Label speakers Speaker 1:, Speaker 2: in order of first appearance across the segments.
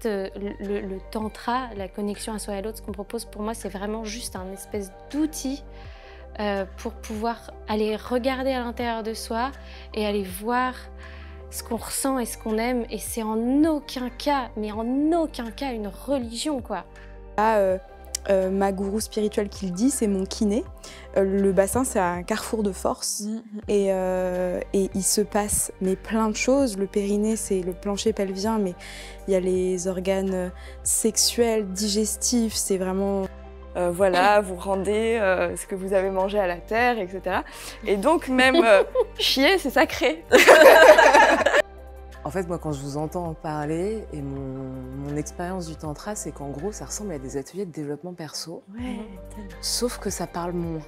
Speaker 1: Le tantra, la connexion à soi et à l'autre, ce qu'on propose pour moi, c'est vraiment juste un espèce d'outil pour pouvoir aller regarder à l'intérieur de soi et aller voir ce qu'on ressent et ce qu'on aime. Et c'est en aucun cas, mais en aucun cas, une religion, quoi.
Speaker 2: Ma gourou spirituelle qui le dit, c'est mon kiné. Le bassin, c'est un carrefour de force. Et il se passe plein de choses. Le périnée, c'est le plancher pelvien, mais il y a les organes sexuels, digestifs, c'est vraiment...
Speaker 3: Voilà, vous rendez ce que vous avez mangé à la terre, etc. Et donc même chier, c'est sacré.
Speaker 4: En fait, moi, quand je vous entends en parler, et mon expérience du tantra, c'est qu'en gros, ça ressemble à des ateliers de développement perso.
Speaker 1: Ouais.
Speaker 4: Sauf que ça parle moins.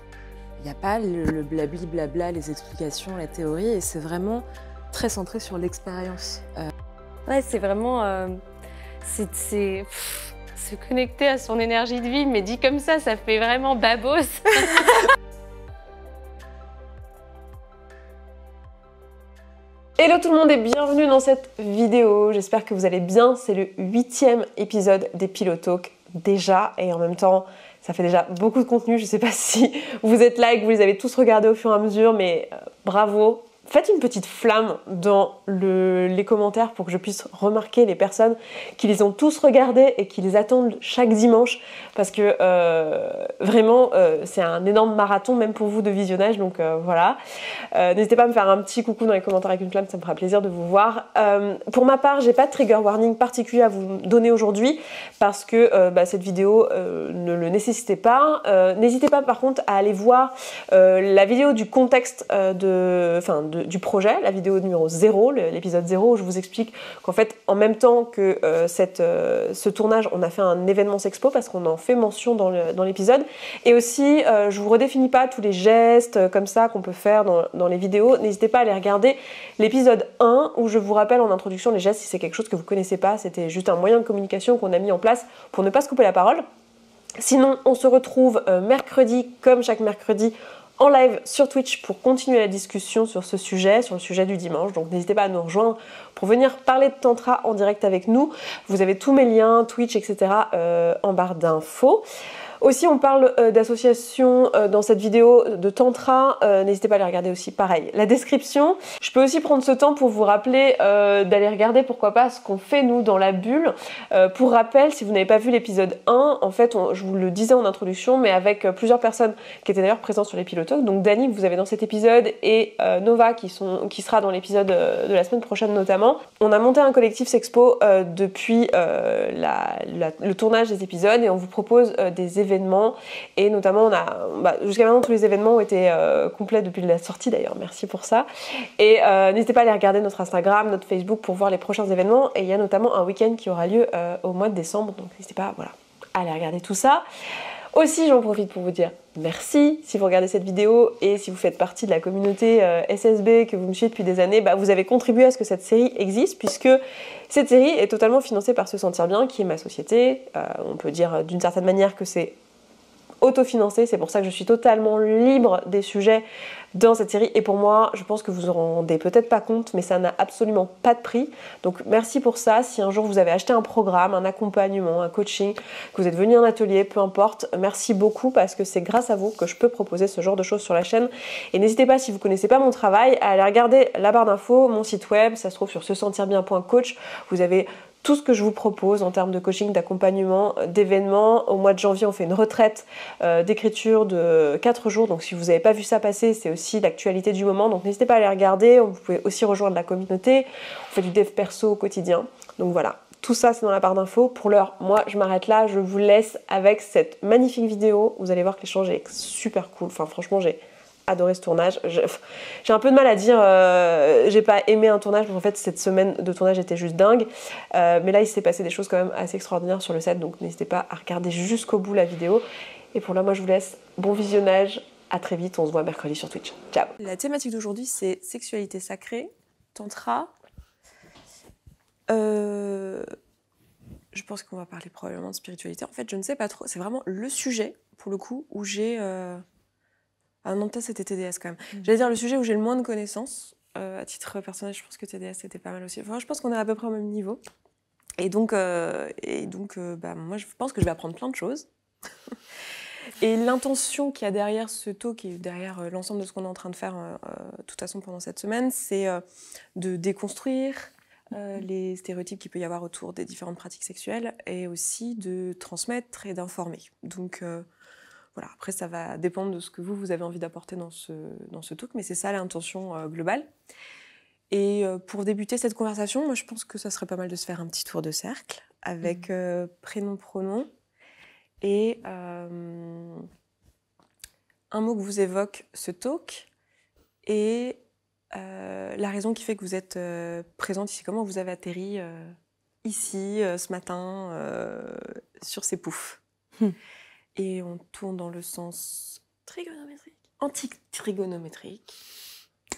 Speaker 4: Il n'y a pas le blabli blabla, les explications, la théorie, et c'est vraiment très centré sur l'expérience.
Speaker 1: Ouais, c'est vraiment... se connecter à son énergie de vie, mais dit comme ça fait vraiment babos.
Speaker 5: Hello tout le monde et bienvenue dans cette vidéo, j'espère que vous allez bien, c'est le 8e épisode des Pillow Talk déjà et en même temps ça fait déjà beaucoup de contenu, je sais pas si vous êtes là et que vous les avez tous regardés au fur et à mesure mais bravo. Faites une petite flamme dans les commentaires pour que je puisse remarquer les personnes qui les ont tous regardés et qui les attendent chaque dimanche parce que vraiment c'est un énorme marathon même pour vous de visionnage donc voilà. N'hésitez pas à me faire un petit coucou dans les commentaires avec une flamme, ça me fera plaisir de vous voir. Pour ma part, j'ai pas de trigger warning particulier à vous donner aujourd'hui parce que cette vidéo ne le nécessitait pas. N'hésitez pas par contre à aller voir la vidéo du contexte du projet, la vidéo numéro 0, l'épisode 0, où je vous explique qu'en fait, en même temps que ce tournage, on a fait un événement Sexpo parce qu'on en fait mention dans l'épisode. Et aussi, je vous redéfinis pas tous les gestes comme ça qu'on peut faire dans les vidéos. N'hésitez pas à aller regarder l'épisode 1 où je vous rappelle en introduction les gestes si c'est quelque chose que vous connaissez pas. C'était juste un moyen de communication qu'on a mis en place pour ne pas se couper la parole. Sinon, on se retrouve mercredi, comme chaque mercredi, en live sur Twitch pour continuer la discussion sur ce sujet, sur le sujet du dimanche. Donc n'hésitez pas à nous rejoindre pour venir parler de Tantra en direct avec nous. Vous avez tous mes liens, Twitch, etc. En barre d'infos. Aussi, on parle d'associations dans cette vidéo de Tantra. N'hésitez pas à aller regarder aussi, pareil, la description. Je peux aussi prendre ce temps pour vous rappeler d'aller regarder, pourquoi pas, ce qu'on fait, nous, dans la bulle. Pour rappel, si vous n'avez pas vu l'épisode 1, en fait, je vous le disais en introduction, mais avec plusieurs personnes qui étaient d'ailleurs présentes sur les Pillow Talk. Donc, Dani, que vous avez dans cet épisode, et Nova, qui sera dans l'épisode de la semaine prochaine notamment. On a monté un collectif Sexpo depuis le tournage des épisodes et on vous propose des événements et notamment jusqu'à maintenant tous les événements ont été complets depuis la sortie d'ailleurs, merci pour ça et n'hésitez pas à aller regarder notre Instagram, notre Facebook pour voir les prochains événements et il y a notamment un week-end qui aura lieu au mois de décembre donc n'hésitez pas à aller regarder tout ça. Aussi, j'en profite pour vous dire merci si vous regardez cette vidéo et si vous faites partie de la communauté SSB que vous me suivez depuis des années, vous avez contribué à ce que cette série existe puisque cette série est totalement financée par Se Sentir Bien qui est ma société. On peut dire d'une certaine manière que c'est autofinancé, c'est pour ça que je suis totalement libre des sujets dans cette série et pour moi, je pense que vous vous en rendez peut-être pas compte mais ça n'a absolument pas de prix donc merci pour ça. Si un jour vous avez acheté un programme, un accompagnement, un coaching, que vous êtes venu en atelier, peu importe, merci beaucoup parce que c'est grâce à vous que je peux proposer ce genre de choses sur la chaîne et n'hésitez pas si vous connaissez pas mon travail à aller regarder la barre d'infos, mon site web, ça se trouve sur sesentirbien.coach, vous avez tout ce que je vous propose en termes de coaching, d'accompagnement, d'événements. Au mois de janvier, on fait une retraite d'écriture de 4 jours. Donc si vous n'avez pas vu ça passer, c'est aussi l'actualité du moment. Donc n'hésitez pas à aller regarder. Vous pouvez aussi rejoindre la communauté. On fait du dev perso au quotidien. Donc voilà, tout ça c'est dans la barre d'infos. Pour l'heure, moi je m'arrête là. Je vous laisse avec cette magnifique vidéo. Vous allez voir que l'échange est super cool. Enfin franchement, j'ai adoré ce tournage. J'ai un peu de mal à dire j'ai pas aimé un tournage, mais en fait cette semaine de tournage était juste dingue. Mais là il s'est passé des choses quand même assez extraordinaires sur le set, donc n'hésitez pas à regarder jusqu'au bout la vidéo. Et pour là, moi je vous laisse. Bon visionnage, à très vite, on se voit mercredi sur Twitch. Ciao.
Speaker 2: La thématique d'aujourd'hui, c'est sexualité sacrée, tantra. Je pense qu'on va parler probablement de spiritualité. En fait, je ne sais pas trop. C'est vraiment le sujet, pour le coup, où j'ai... Ah non, peut-être c'était TDS quand même. J'allais dire le sujet où j'ai le moins de connaissances. À titre personnel, je pense que TDS c'était pas mal aussi. Enfin, je pense qu'on est à peu près au même niveau.
Speaker 5: Et donc, moi, je pense que je vais apprendre plein de choses. Et l'intention qu'il y a derrière ce talk et derrière l'ensemble de ce qu'on est en train de faire, de toute façon, pendant cette semaine, c'est de déconstruire les stéréotypes qu'il peut y avoir autour des différentes pratiques sexuelles et aussi de transmettre et d'informer. Donc, voilà, après, ça va dépendre de ce que vous avez envie d'apporter dans ce talk, mais c'est ça l'intention globale. Et pour débuter cette conversation, moi, je pense que ça serait pas mal de se faire un petit tour de cercle avec prénom, pronom et un mot que vous évoque ce talk et la raison qui fait que vous êtes présente ici. Comment vous avez atterri ici, ce matin, sur ces poufs. Et on tourne dans le sens trigonométrique, anti-trigonométrique.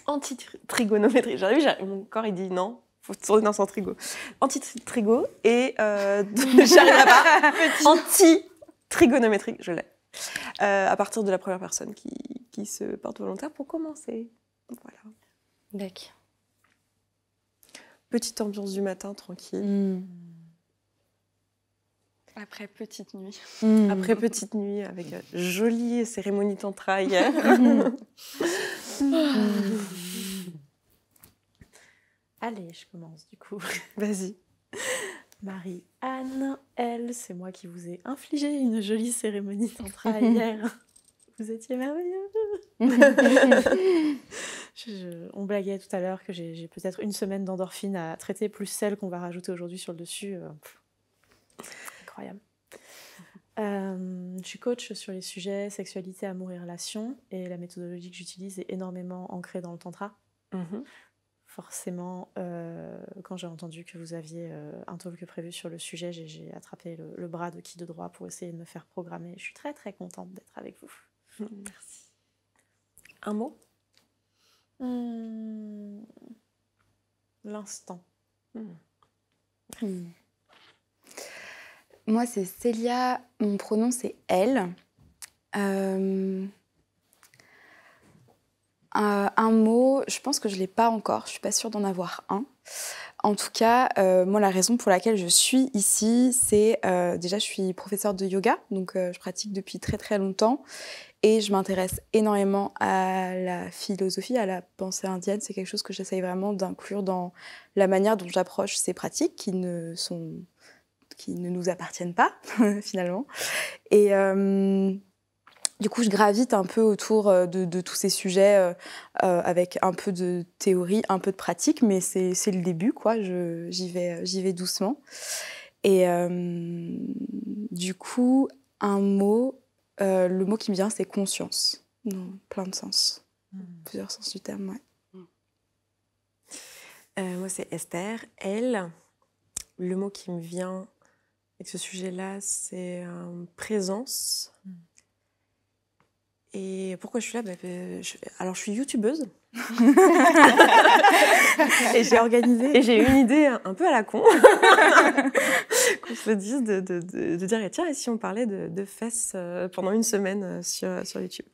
Speaker 5: Anti-trigonométrie. J'arrive, mon corps il dit non, faut tourner dans son trigo. Anti-trigo et j'arriverai pas. Anti-trigonométrique, je l'ai. À partir de la première personne qui se porte volontaire pour commencer. Voilà.
Speaker 1: D'accord.
Speaker 5: Petite ambiance du matin, tranquille.
Speaker 3: Après petite nuit.
Speaker 5: Après petite nuit, avec jolie cérémonie tantra hier.
Speaker 6: Allez, je commence du coup.
Speaker 5: Vas-y.
Speaker 6: Marie-Anne, elle, c'est moi qui vous ai infligé une jolie cérémonie tantra hier. Vous étiez merveilleux. On blaguait tout à l'heure que j'ai peut-être une semaine d'endorphine à traiter, plus celle qu'on va rajouter aujourd'hui sur le dessus. Incroyable. Je suis coach sur les sujets sexualité, amour et relations, et la méthodologie que j'utilise est énormément ancrée dans le tantra. Forcément, quand j'ai entendu que vous aviez un talk prévu sur le sujet, j'ai attrapé le bras de qui de droit pour essayer de me faire programmer. Je suis très très contente d'être avec vous.
Speaker 5: Merci. Un mot?
Speaker 6: L'instant.
Speaker 2: Moi, c'est Célia. Mon pronom, c'est elle. Un mot, je pense que je ne l'ai pas encore. Je ne suis pas sûre d'en avoir un. En tout cas, moi, la raison pour laquelle je suis ici, c'est déjà, je suis professeure de yoga. Donc, je pratique depuis très, très longtemps. Et je m'intéresse énormément à la philosophie, à la pensée indienne. C'est quelque chose que j'essaye vraiment d'inclure dans la manière dont j'approche ces pratiques qui ne nous appartiennent pas, finalement. Et du coup, je gravite un peu autour de tous ces sujets avec un peu de théorie, un peu de pratique, mais c'est le début, quoi. J'y vais doucement. Et du coup, le mot qui me vient, c'est conscience, dans plein de sens, plusieurs sens du terme, ouais.
Speaker 5: Moi, c'est Esther. Elle, le mot qui me vient avec ce sujet-là, c'est présence. Et pourquoi je suis là? Alors, je suis youtubeuse. Et j'ai organisé. Et j'ai eu une idée un peu à la con. Qu'on se dise de dire, tiens, et si on parlait de fesses pendant une semaine sur YouTube?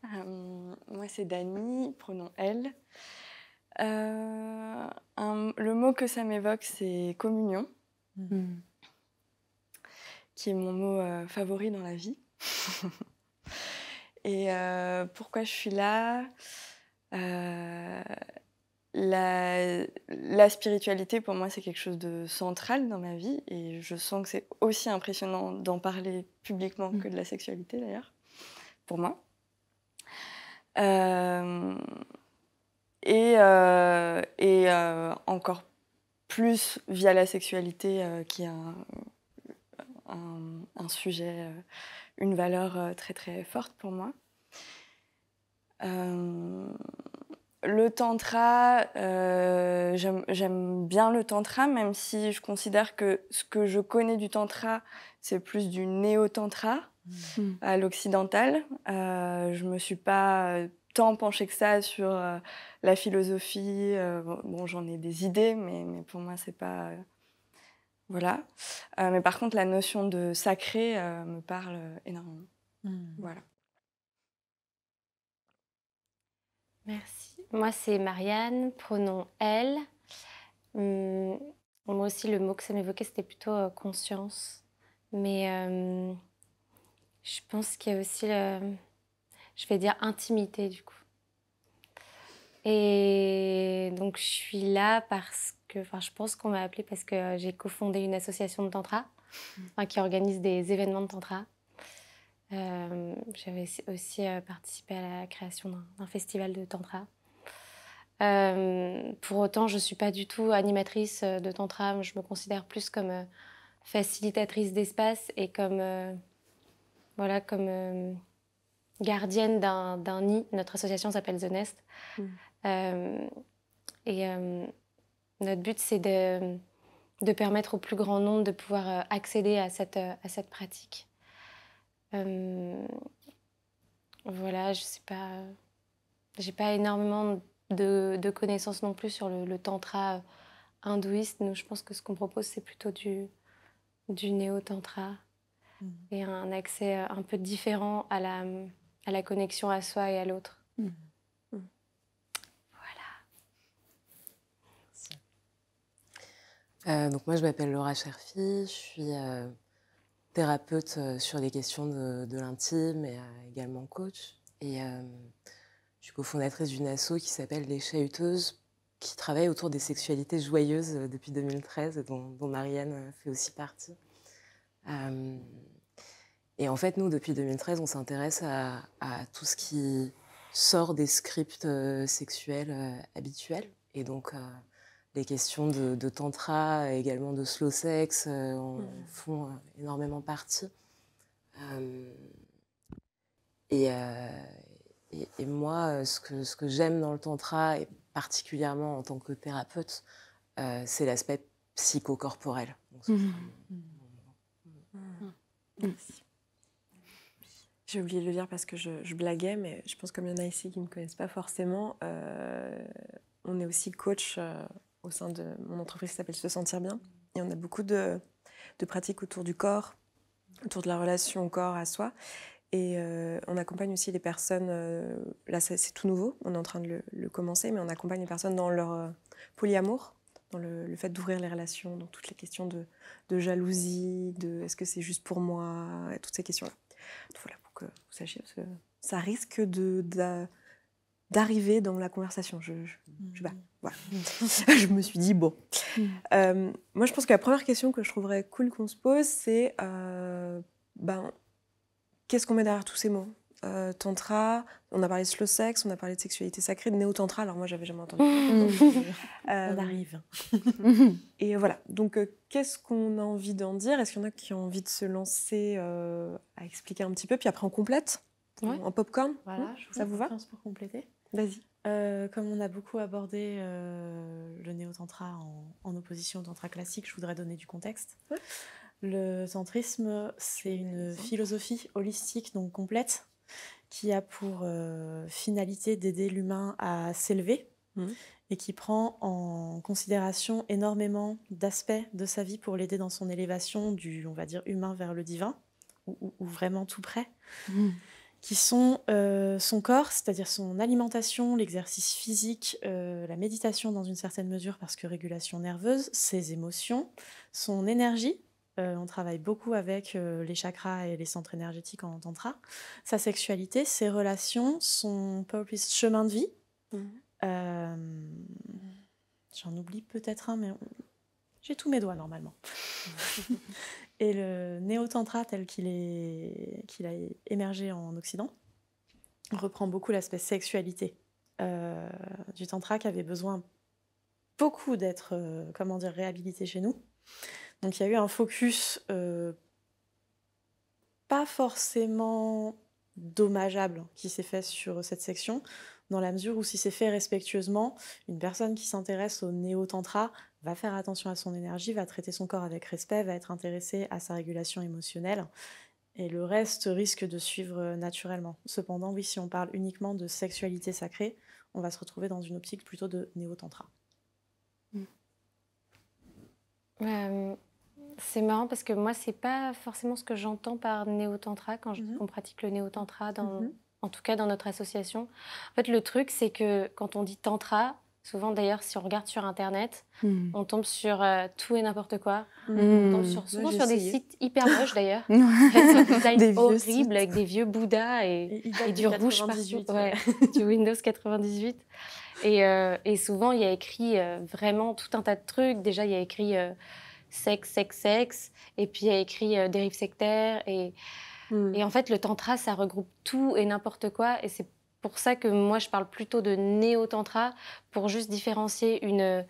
Speaker 5: Voilà.
Speaker 3: Moi, c'est Dani, pronom elle. Le mot que ça m'évoque, c'est communion, qui est mon mot favori dans la vie. Et pourquoi je suis là? La spiritualité, pour moi, c'est quelque chose de central dans ma vie, et je sens que c'est aussi impressionnant d'en parler publiquement que de la sexualité, d'ailleurs, pour moi. Et encore plus via la sexualité, qui est un sujet, une valeur très très forte pour moi. Le tantra, j'aime bien le tantra, même si je considère que ce que je connais du tantra, c'est plus du néo-tantra à l'occidental. Je me suis pas tant penchée que ça sur la philosophie. Bon, j'en ai des idées, mais pour moi, c'est pas... voilà. Mais par contre, la notion de sacré me parle énormément. Voilà.
Speaker 1: Merci. Moi, c'est Marianne, pronom elle. Moi aussi, le mot que ça m'évoquait, c'était plutôt conscience. Mais je pense qu'il y a aussi, je vais dire, intimité, du coup. Et donc, je suis là parce que, enfin, je pense qu'on m'a appelée parce que j'ai cofondé une association de tantra, qui organise des événements de tantra. J'avais aussi participé à la création d'un festival de tantra. Pour autant, je ne suis pas du tout animatrice de tantra. Je me considère plus comme facilitatrice d'espace et comme, voilà, comme gardienne d'un nid. Notre association s'appelle The Nest. Et notre but, c'est de permettre au plus grand nombre de pouvoir accéder à cette pratique. Voilà, je sais pas, j'ai pas énormément de connaissances non plus sur le tantra hindouiste. Nous, je pense que ce qu'on propose, c'est plutôt du néo-tantra et un accès un peu différent à la connexion à soi et à l'autre.
Speaker 4: Donc moi, je m'appelle Laura Cherfi, je suis thérapeute sur les questions de l'intime et également coach. Et je suis cofondatrice d'une asso qui s'appelle Les Chahuteuses, qui travaille autour des sexualités joyeuses depuis 2013, dont Marianne fait aussi partie. Et en fait, nous, depuis 2013, on s'intéresse à tout ce qui sort des scripts sexuels habituels. Et donc, les questions de tantra, également de slow sex, en font énormément partie. Et moi, ce que j'aime dans le tantra, et particulièrement en tant que thérapeute, c'est l'aspect psychocorporel.
Speaker 5: Merci. J'ai oublié de le dire parce que je blaguais, mais je pense comme il y en a ici qui ne me connaissent pas forcément, on est aussi coach au sein de mon entreprise qui s'appelle Se Sentir Bien. Et on a beaucoup de pratiques autour du corps, autour de la relation au corps, à soi. Et on accompagne aussi les personnes, là c'est tout nouveau, on est en train de le commencer, mais on accompagne les personnes dans leur polyamour, dans le fait d'ouvrir les relations, dans toutes les questions de jalousie, de est-ce que c'est juste pour moi, et toutes ces questions-là. Donc voilà, pour que vous sachiez, parce que ça risque d'arriver dans la conversation. Voilà. Je me suis dit, bon. Moi, je pense que la première question que je trouverais cool qu'on se pose, c'est qu'est-ce qu'on met derrière tous ces mots ? Tantra, on a parlé de slow sex, on a parlé de sexualité sacrée, de néo-tantra, alors moi j'avais jamais entendu.
Speaker 6: On arrive.
Speaker 5: Et voilà, donc qu'est-ce qu'on a envie d'en dire ? Est-ce qu'il y en a qui ont envie de se lancer à expliquer un petit peu, puis après on complète en popcorn.
Speaker 6: Voilà,
Speaker 5: ça vous va ?
Speaker 6: Pour compléter.
Speaker 5: Vas-y.
Speaker 6: Comme on a beaucoup abordé le néo-tantra en opposition au tantra classique, je voudrais donner du contexte. Ouais. Le tantrisme, c'est une philosophie holistique, donc complète, qui a pour finalité d'aider l'humain à s'élever et qui prend en considération énormément d'aspects de sa vie pour l'aider dans son élévation du, on va dire, humain vers le divin, ou vraiment tout près, qui sont son corps, c'est-à-dire son alimentation, l'exercice physique, la méditation dans une certaine mesure parce que régulation nerveuse, ses émotions, son énergie. On travaille beaucoup avec les chakras et les centres énergétiques en tantra. Sa sexualité, ses relations, son purpose, chemin de vie. J'en oublie peut-être un, mais j'ai tous mes doigts normalement. Et le néo-tantra tel qu'il a émergé en Occident reprend beaucoup l'aspect sexualité du tantra qui avait besoin beaucoup d'être réhabilité chez nous. Donc il y a eu un focus pas forcément dommageable qui s'est fait sur cette section, dans la mesure où si c'est fait respectueusement, une personne qui s'intéresse au néo-tantra va faire attention à son énergie, va traiter son corps avec respect, va être intéressée à sa régulation émotionnelle, et le reste risque de suivre naturellement. Cependant, oui, si on parle uniquement de sexualité sacrée, on va se retrouver dans une optique plutôt de néo-tantra.
Speaker 1: C'est marrant parce que moi, c'est pas forcément ce que j'entends par néo-tantra quand je dis qu'on pratique le néo-tantra, en tout cas dans notre association. En fait, le truc, c'est que quand on dit tantra, Souvent, d'ailleurs, si on regarde sur Internet, on tombe sur tout et n'importe quoi. On tombe souvent sur des sites hyper moches, d'ailleurs. Un design horrible avec des vieux Bouddhas et du rouge partout. Ouais, du Windows 98. Et souvent, il y a écrit vraiment tout un tas de trucs. Déjà, il y a écrit sexe. Et puis, il y a écrit dérive sectaire. Et en fait, le tantra, ça regroupe tout et n'importe quoi. Et c'est pour ça que moi, je parle plutôt de néo-tantra, pour juste différencier une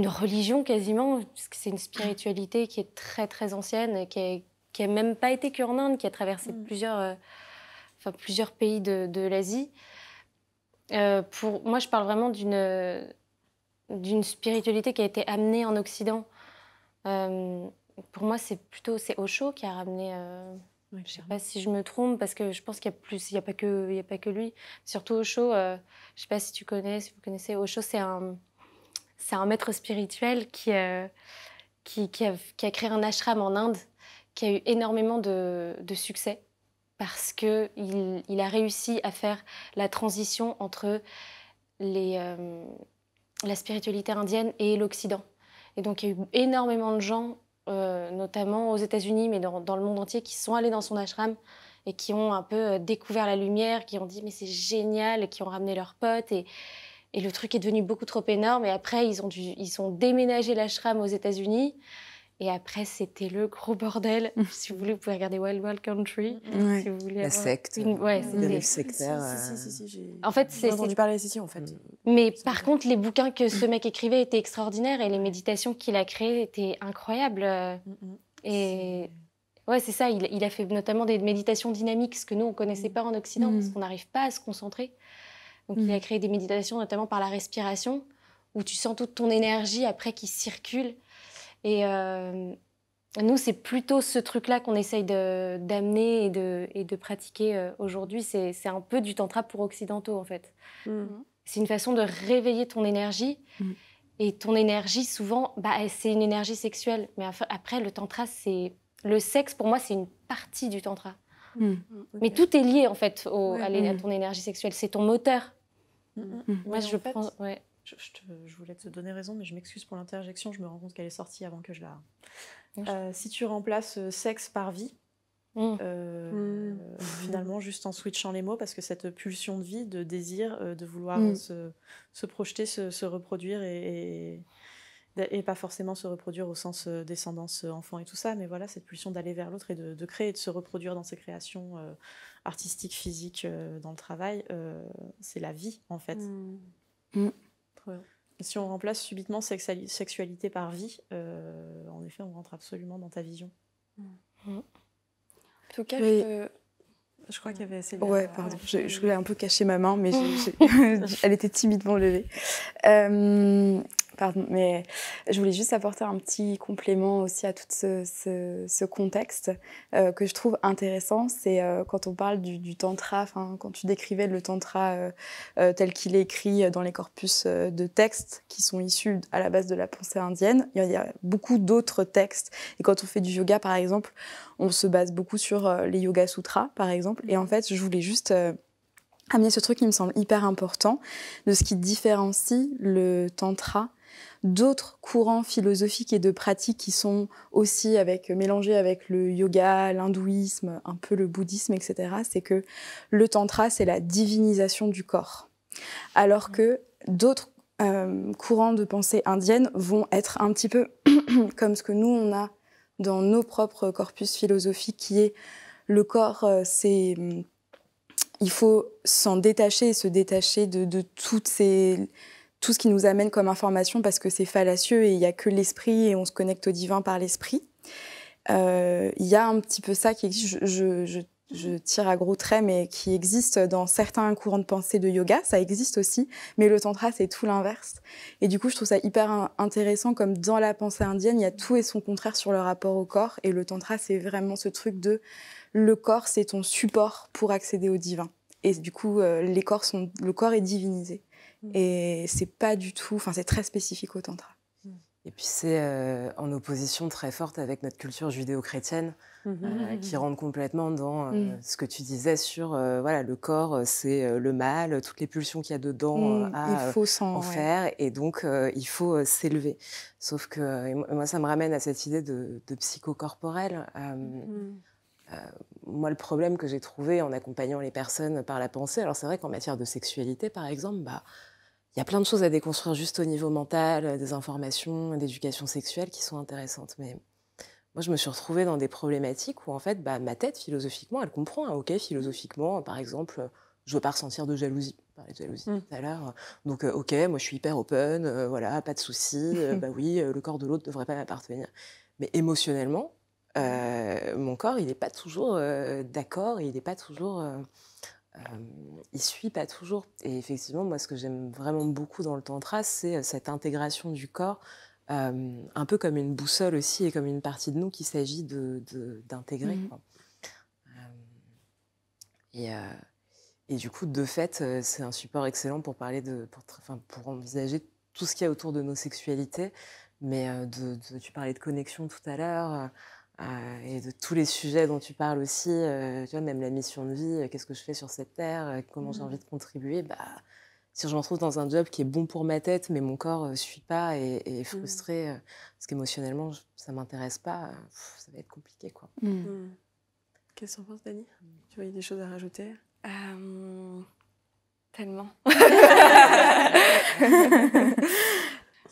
Speaker 1: religion quasiment, parce que c'est une spiritualité qui est très, très ancienne, et qui a même pas été qu'en Inde, qui a traversé plusieurs pays de l'Asie. Moi, je parle vraiment d'une spiritualité qui a été amenée en Occident. Pour moi, c'est Osho qui a ramené... je ne sais pas si je me trompe, parce que je pense qu'il y a pas que lui. Surtout Osho, je ne sais pas si vous connaissez. Osho, c'est un maître spirituel qui a créé un ashram en Inde, qui a eu énormément de succès, parce qu'il a réussi à faire la transition entre la spiritualité indienne et l'Occident. Et donc, il y a eu énormément de gens, notamment aux États-Unis, mais dans le monde entier, qui sont allés dans son ashram et qui ont un peu découvert la lumière, qui ont dit « mais c'est génial », et qui ont ramené leurs potes. Et le truc est devenu beaucoup trop énorme. Et après, ils ont déménagé l'ashram aux États-Unis. Et après, c'était le gros bordel. Si vous voulez, vous pouvez regarder Wild Wild Country. Si vous voulez
Speaker 4: la secte, dérive sectaire.
Speaker 6: En fait, j'ai entendu parler ici, en fait.
Speaker 1: Mais par contre, les bouquins que ce mec écrivait étaient extraordinaires, et les méditations qu'il a créées étaient incroyables. Et ouais, c'est ça. Il a fait notamment des méditations dynamiques, ce que nous, on ne connaissait pas en Occident, parce qu'on n'arrive pas à se concentrer. Donc, il a créé des méditations, notamment par la respiration, où tu sens toute ton énergie après qui circule. Et nous, c'est plutôt ce truc-là qu'on essaye d'amener et de pratiquer aujourd'hui. C'est un peu du tantra pour occidentaux, en fait. C'est une façon de réveiller ton énergie. Et ton énergie, souvent, c'est une énergie sexuelle. Mais après, le tantra, le sexe, pour moi, c'est une partie du tantra. Mais tout est lié, en fait, à ton énergie sexuelle. C'est ton moteur. Moi, je prends... Ouais.
Speaker 6: Je voulais te donner raison, mais je m'excuse pour l'interjection. Je me rends compte qu'elle est sortie avant que je la... si tu remplaces sexe par vie, finalement, juste en switchant les mots, parce que cette pulsion de vie, de désir, de vouloir se projeter, se reproduire, et pas forcément se reproduire au sens descendance, enfant et tout ça, mais voilà, cette pulsion d'aller vers l'autre et de créer et de se reproduire dans ses créations artistiques, physiques, dans le travail, c'est la vie, en fait. Si on remplace subitement sexualité par vie, en effet, on rentre absolument dans ta vision.
Speaker 3: En tout cas,
Speaker 6: je crois qu'il y avait Célia.
Speaker 2: Ouais, pardon, je voulais un peu cacher ma main, mais elle était timidement levée. Pardon, mais je voulais juste apporter un petit complément aussi à tout ce contexte que je trouve intéressant. C'est quand on parle du tantra, quand tu décrivais le tantra tel qu'il est écrit dans les corpus de textes qui sont issus à la base de la pensée indienne. Il y a beaucoup d'autres textes. Et quand on fait du yoga, par exemple, on se base beaucoup sur les Yoga Sutras, par exemple. Et en fait, je voulais juste... amener ce truc qui me semble hyper important, de ce qui différencie le tantra d'autres courants philosophiques et de pratiques qui sont aussi mélangés avec le yoga, l'hindouisme, un peu le bouddhisme, etc. C'est que le tantra, c'est la divinisation du corps. Alors que d'autres courants de pensée indienne vont être un petit peu comme ce que nous, on a dans nos propres corpus philosophiques, qui est le corps, il faut s'en détacher et se détacher de tout ce qui nous amène comme information, parce que c'est fallacieux et il n'y a que l'esprit et on se connecte au divin par l'esprit. Il y a un petit peu ça qui existe, je tire à gros traits, mais qui existe dans certains courants de pensée de yoga, ça existe aussi, mais le tantra, c'est tout l'inverse. Et du coup, je trouve ça hyper intéressant, comme dans la pensée indienne, il y a tout et son contraire sur le rapport au corps, et le tantra, c'est vraiment ce truc de le corps, c'est ton support pour accéder au divin. Et du coup, le corps est divinisé. Et c'est pas du tout... c'est très spécifique au tantra.
Speaker 4: Et puis c'est en opposition très forte avec notre culture judéo-chrétienne qui rentre complètement dans ce que tu disais sur voilà, le corps, c'est le mal, toutes les pulsions qu'il y a dedans à
Speaker 2: il faut
Speaker 4: en faire, et donc il faut s'élever. Sauf que moi, ça me ramène à cette idée de psychocorporel. Moi, le problème que j'ai trouvé en accompagnant les personnes par la pensée, alors c'est vrai qu'en matière de sexualité, par exemple, il y a plein de choses à déconstruire juste au niveau mental, des informations, d'éducation sexuelle qui sont intéressantes. Mais moi, je me suis retrouvée dans des problématiques où, en fait, ma tête, philosophiquement, elle comprend. OK, philosophiquement, par exemple, je ne veux pas ressentir de jalousie. On parlait de jalousie tout à l'heure. Donc, OK, moi, je suis hyper open, voilà, pas de souci. Oui, le corps de l'autre ne devrait pas m'appartenir. Mais émotionnellement, mon corps, il n'est pas toujours d'accord, il n'est pas toujours... il suit pas toujours. Et effectivement, moi, ce que j'aime vraiment beaucoup dans le tantra, c'est cette intégration du corps, un peu comme une boussole aussi, et comme une partie de nous qu'il s'agit d'intégrer. Et du coup, de fait, c'est un support excellent pour parler pour envisager tout ce qu'il y a autour de nos sexualités. Mais tu parlais de connexion tout à l'heure. Et de tous les sujets dont tu parles aussi, tu vois, même la mission de vie, qu'est-ce que je fais sur cette terre, comment j'ai envie de contribuer, si je me retrouve dans un job qui est bon pour ma tête, mais mon corps ne suit pas et est frustré, parce qu'émotionnellement, ça ne m'intéresse pas, ça va être compliqué, quoi.
Speaker 5: Qu'est-ce que tu en penses, Dani? Tu vois, il y a des choses à rajouter?
Speaker 3: Tellement.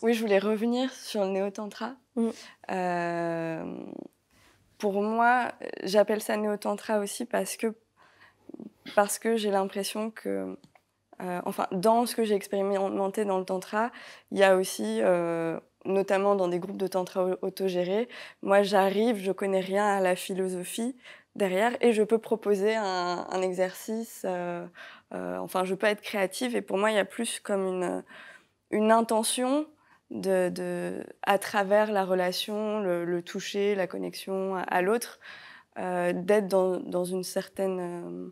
Speaker 3: Oui, je voulais revenir sur le néo-tantra. Pour moi, j'appelle ça néo-tantra aussi parce que j'ai l'impression que, dans ce que j'ai expérimenté dans le tantra, il y a aussi, notamment dans des groupes de tantra autogérés, moi j'arrive, je connais rien à la philosophie derrière et je peux proposer un exercice, je peux être créative, et pour moi il y a plus comme une intention à travers la relation, le toucher, la connexion à l'autre, d'être dans une certaine...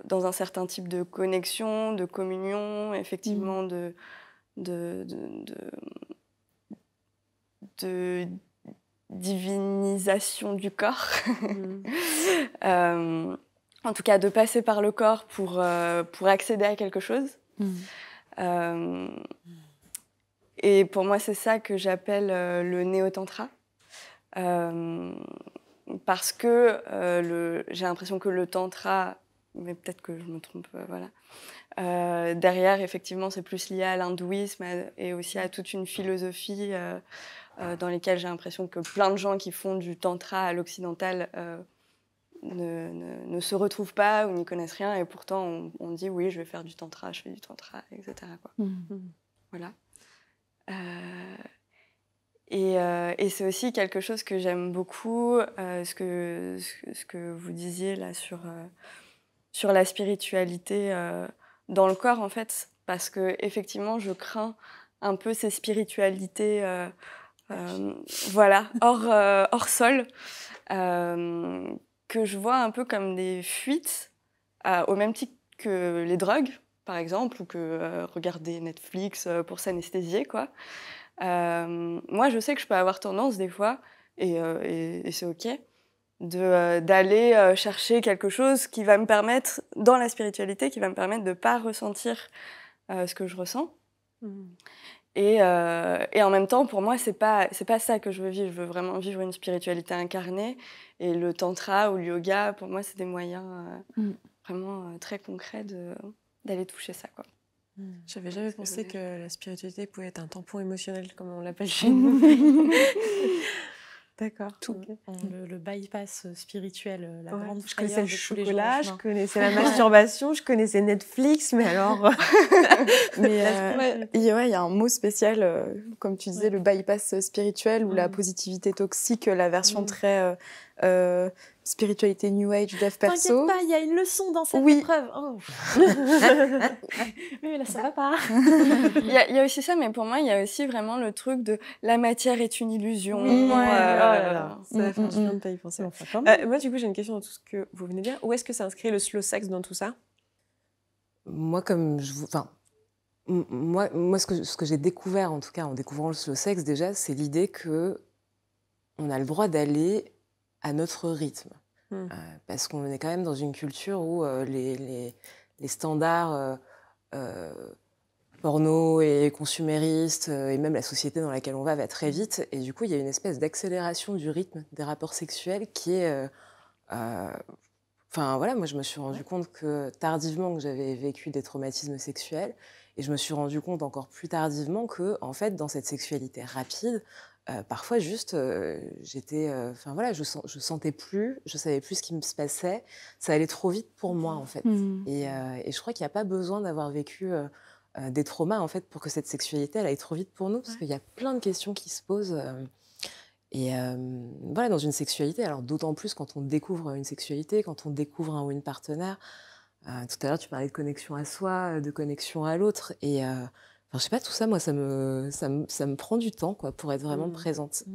Speaker 3: dans un certain type de connexion, de communion, effectivement, de divinisation du corps. En tout cas, de passer par le corps pour accéder à quelque chose. Et pour moi, c'est ça que j'appelle le néo-tantra. Parce que j'ai l'impression que le tantra, mais peut-être que je me trompe, derrière, effectivement, c'est plus lié à l'hindouisme et aussi à toute une philosophie dans lesquelles j'ai l'impression que plein de gens qui font du tantra à l'occidental ne se retrouvent pas ou n'y connaissent rien, et pourtant on dit oui, je vais faire du tantra, je fais du tantra, etc. quoi. Voilà. Et c'est aussi quelque chose que j'aime beaucoup, ce que vous disiez là sur la spiritualité dans le corps, en fait, parce que effectivement je crains un peu ces spiritualités hors sol, que je vois un peu comme des fuites, au même titre que les drogues, par exemple, ou que regarder Netflix pour s'anesthésier, quoi. Moi, je sais que je peux avoir tendance, des fois, et c'est OK, d'aller chercher quelque chose qui va me permettre, dans la spiritualité, qui va me permettre de ne pas ressentir ce que je ressens. Et en même temps, pour moi, c'est pas ça que je veux vivre. Je veux vraiment vivre une spiritualité incarnée. Et le tantra ou le yoga, pour moi, c'est des moyens vraiment très concrets d'aller toucher ça, quoi.
Speaker 5: J'avais jamais pensé que la spiritualité pouvait être un tampon émotionnel, comme on l'appelle chez nous. D'accord.
Speaker 6: Tout. Okay. Le bypass spirituel, la grande
Speaker 5: je connaissais le chocolat, je connaissais
Speaker 6: la
Speaker 5: masturbation, je connaissais Netflix, mais alors...
Speaker 2: il y a un mot spécial, comme tu disais, le bypass spirituel ou la positivité toxique, la version très spiritualité New Age, dev perso.
Speaker 6: T'inquiète pas, il y a une leçon dans cette épreuve. Oh. Oui, là, ça va pas.
Speaker 3: Il y a aussi ça, mais pour moi, il y a aussi vraiment le truc de la matière est une illusion.
Speaker 5: Ça va faire du bien de pas y penser. Moi, du coup, j'ai une question dans tout ce que vous venez de dire. où est-ce que s'inscrit le slow sex dans tout ça?
Speaker 4: Moi, moi ce que j'ai découvert, en tout cas en découvrant le slow sex déjà, c'est l'idée que on a le droit d'aller à notre rythme. Parce qu'on est quand même dans une culture où les standards porno et consuméristes, et même la société dans laquelle on va très vite. Et du coup, il y a une espèce d'accélération du rythme des rapports sexuels qui est... Enfin, voilà, moi, je me suis rendu compte que tardivement que j'avais vécu des traumatismes sexuels. Et je me suis rendu compte encore plus tardivement que, en fait, dans cette sexualité rapide, parfois juste, j'étais... Enfin, voilà, je sentais plus, je savais plus ce qui me se passait. Ça allait trop vite pour moi, en fait. Et je crois qu'il n'y a pas besoin d'avoir vécu des traumas, en fait, pour que cette sexualité, elle aille trop vite pour nous. Parce qu'il y a plein de questions qui se posent. Et voilà, dans une sexualité, alors d'autant plus quand on découvre une sexualité, quand on découvre un ou une partenaire. Tout à l'heure, tu parlais de connexion à soi, de connexion à l'autre. Et enfin, je sais pas, tout ça, moi, ça me prend du temps, quoi, pour être vraiment présente.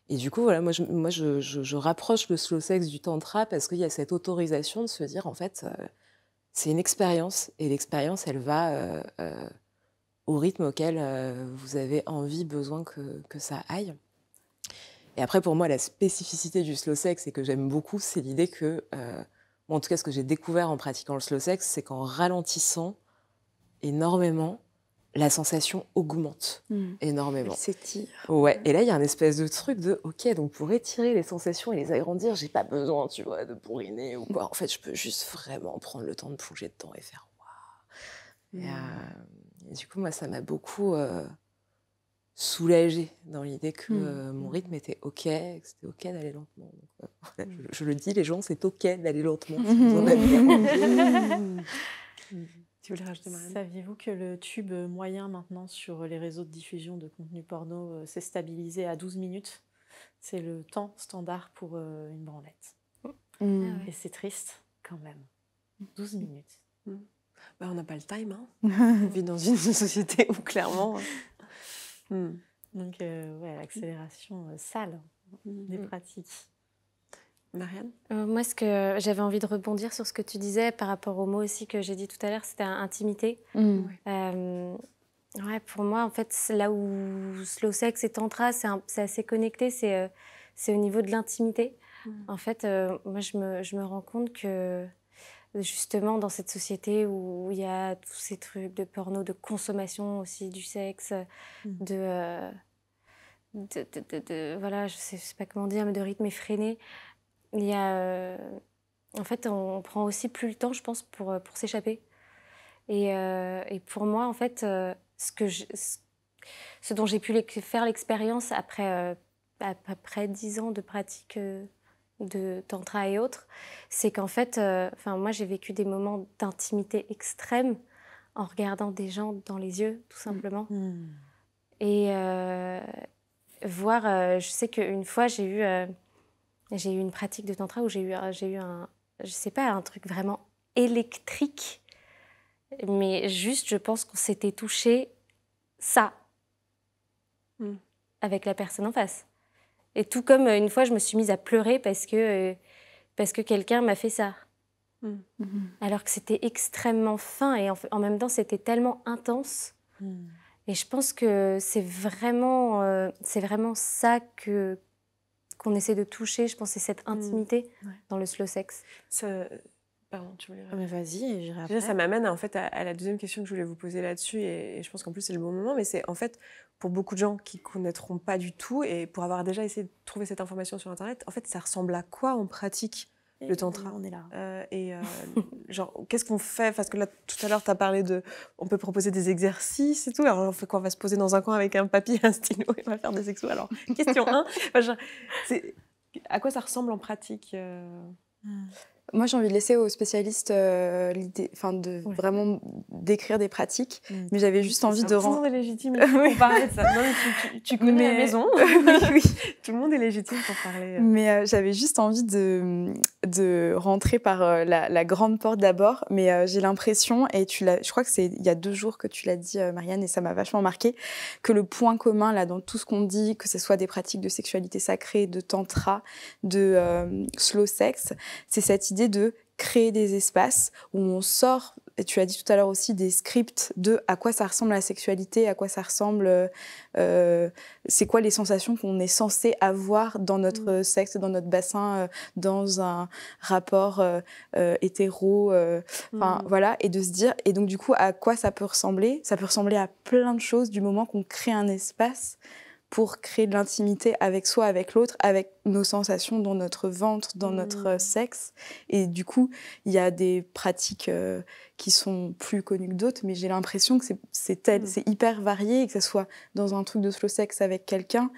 Speaker 4: Et du coup, voilà, moi, je rapproche le slow sex du tantra parce qu'il y a cette autorisation de se dire, en fait, c'est une expérience. Et l'expérience, elle va au rythme auquel vous avez envie, besoin que ça aille. Et après, pour moi, la spécificité du slow sex, et que j'aime beaucoup, c'est l'idée que... en tout cas, ce que j'ai découvert en pratiquant le slow sex, c'est qu'en ralentissant énormément, la sensation augmente énormément.
Speaker 2: Elle s'étire.
Speaker 4: Ouais. Et là, il y a un espèce de truc de, ok, donc pour étirer les sensations et les agrandir, j'ai pas besoin, tu vois, de bourriner ou quoi. En fait, je peux juste vraiment prendre le temps de plonger dedans et faire waouh. Et du coup, moi, ça m'a beaucoup soulagée dans l'idée que mon rythme était ok, que c'était ok d'aller lentement. Donc, je le dis, les gens, c'est ok d'aller lentement. Si vous en avez envie.
Speaker 5: Tu voulais rajouter, Marianne ?
Speaker 6: Saviez-vous que le tube moyen maintenant sur les réseaux de diffusion de contenu porno s'est stabilisé à 12 minutes ? C'est le temps standard pour une branlette. Et c'est triste quand même. 12 minutes.
Speaker 5: Bah, on n'a pas le time. Hein. On vit dans une société où clairement...
Speaker 6: Donc, ouais, l'accélération sale des pratiques.
Speaker 5: Marianne ?
Speaker 1: Moi, ce que j'avais envie de rebondir sur ce que tu disais par rapport au mot aussi que j'ai dit tout à l'heure, c'était intimité. Ouais, pour moi, en fait, là où slow sex et tantra, c'est assez connecté, c'est au niveau de l'intimité. En fait, moi, je me rends compte que justement, dans cette société où il y a tous ces trucs de porno, de consommation aussi du sexe, voilà, je sais pas comment dire, mais de rythme effréné, il y a... en fait, on prend aussi plus le temps, je pense, pour s'échapper. Et pour moi, en fait, ce dont j'ai pu faire l'expérience après 10 ans de pratique de tantra et autres, c'est qu'en fait, moi, j'ai vécu des moments d'intimité extrême en regardant des gens dans les yeux, tout simplement. Et je sais qu'une fois, j'ai eu une pratique de tantra où j'ai eu un, je sais pas, un truc vraiment électrique, mais juste, je pense qu'on s'était touché avec la personne en face. Et tout comme une fois, je me suis mise à pleurer parce que quelqu'un m'a fait ça. Alors que c'était extrêmement fin et en même temps, c'était tellement intense. Et je pense que c'est vraiment ça qu'on essaie de toucher. Je pense que c'est cette intimité dans le slow sex.
Speaker 5: Pardon, tu voulais
Speaker 6: Mais vas-y, et j'irai après.
Speaker 5: Déjà, ça m'amène en fait à la deuxième question que je voulais vous poser là-dessus, et je pense qu'en plus c'est le bon moment, mais c'est en fait pour beaucoup de gens qui connaîtront pas du tout, et pour avoir déjà essayé de trouver cette information sur Internet, en fait ça ressemble à quoi en pratique le tantra ?
Speaker 6: On est là.
Speaker 5: Genre, qu'est-ce qu'on fait ? Parce que là, tout à l'heure, tu as parlé on peut proposer des exercices et tout. Alors, on fait quoi ? On va se poser dans un coin avec un papier et un stylo et on va faire des exos. Alors, question 1, à quoi ça ressemble en pratique
Speaker 2: Moi, j'ai envie de laisser aux spécialistes l'idée, de vraiment décrire des pratiques, mais j'avais juste envie de
Speaker 5: Tout le monde est légitime pour parler de ça. Non, tu connais la maison.
Speaker 2: Oui.
Speaker 5: Tout le monde est légitime pour parler.
Speaker 2: Mais j'avais juste envie de rentrer par la grande porte d'abord, mais j'ai l'impression, et je crois que c'est il y a 2 jours que tu l'as dit, Marianne, et ça m'a vachement marqué, que le point commun là dans tout ce qu'on dit, que ce soit des pratiques de sexualité sacrée, de tantra, de slow sex, c'est cette idée de créer des espaces où on sort et tu as dit tout à l'heure aussi, des scripts de à quoi ça ressemble la sexualité, à quoi ça ressemble, c'est quoi les sensations qu'on est censé avoir dans notre sexe, dans notre bassin, dans un rapport hétéro, voilà, et de se dire, et donc du coup, à quoi ça peut ressembler à plein de choses du moment qu'on crée un espace pour créer de l'intimité avec soi, avec l'autre, avec nos sensations dans notre ventre, dans notre sexe. Et du coup, il y a des pratiques qui sont plus connues que d'autres, mais j'ai l'impression que c'est hyper varié, et que ce soit dans un truc de slow sex avec quelqu'un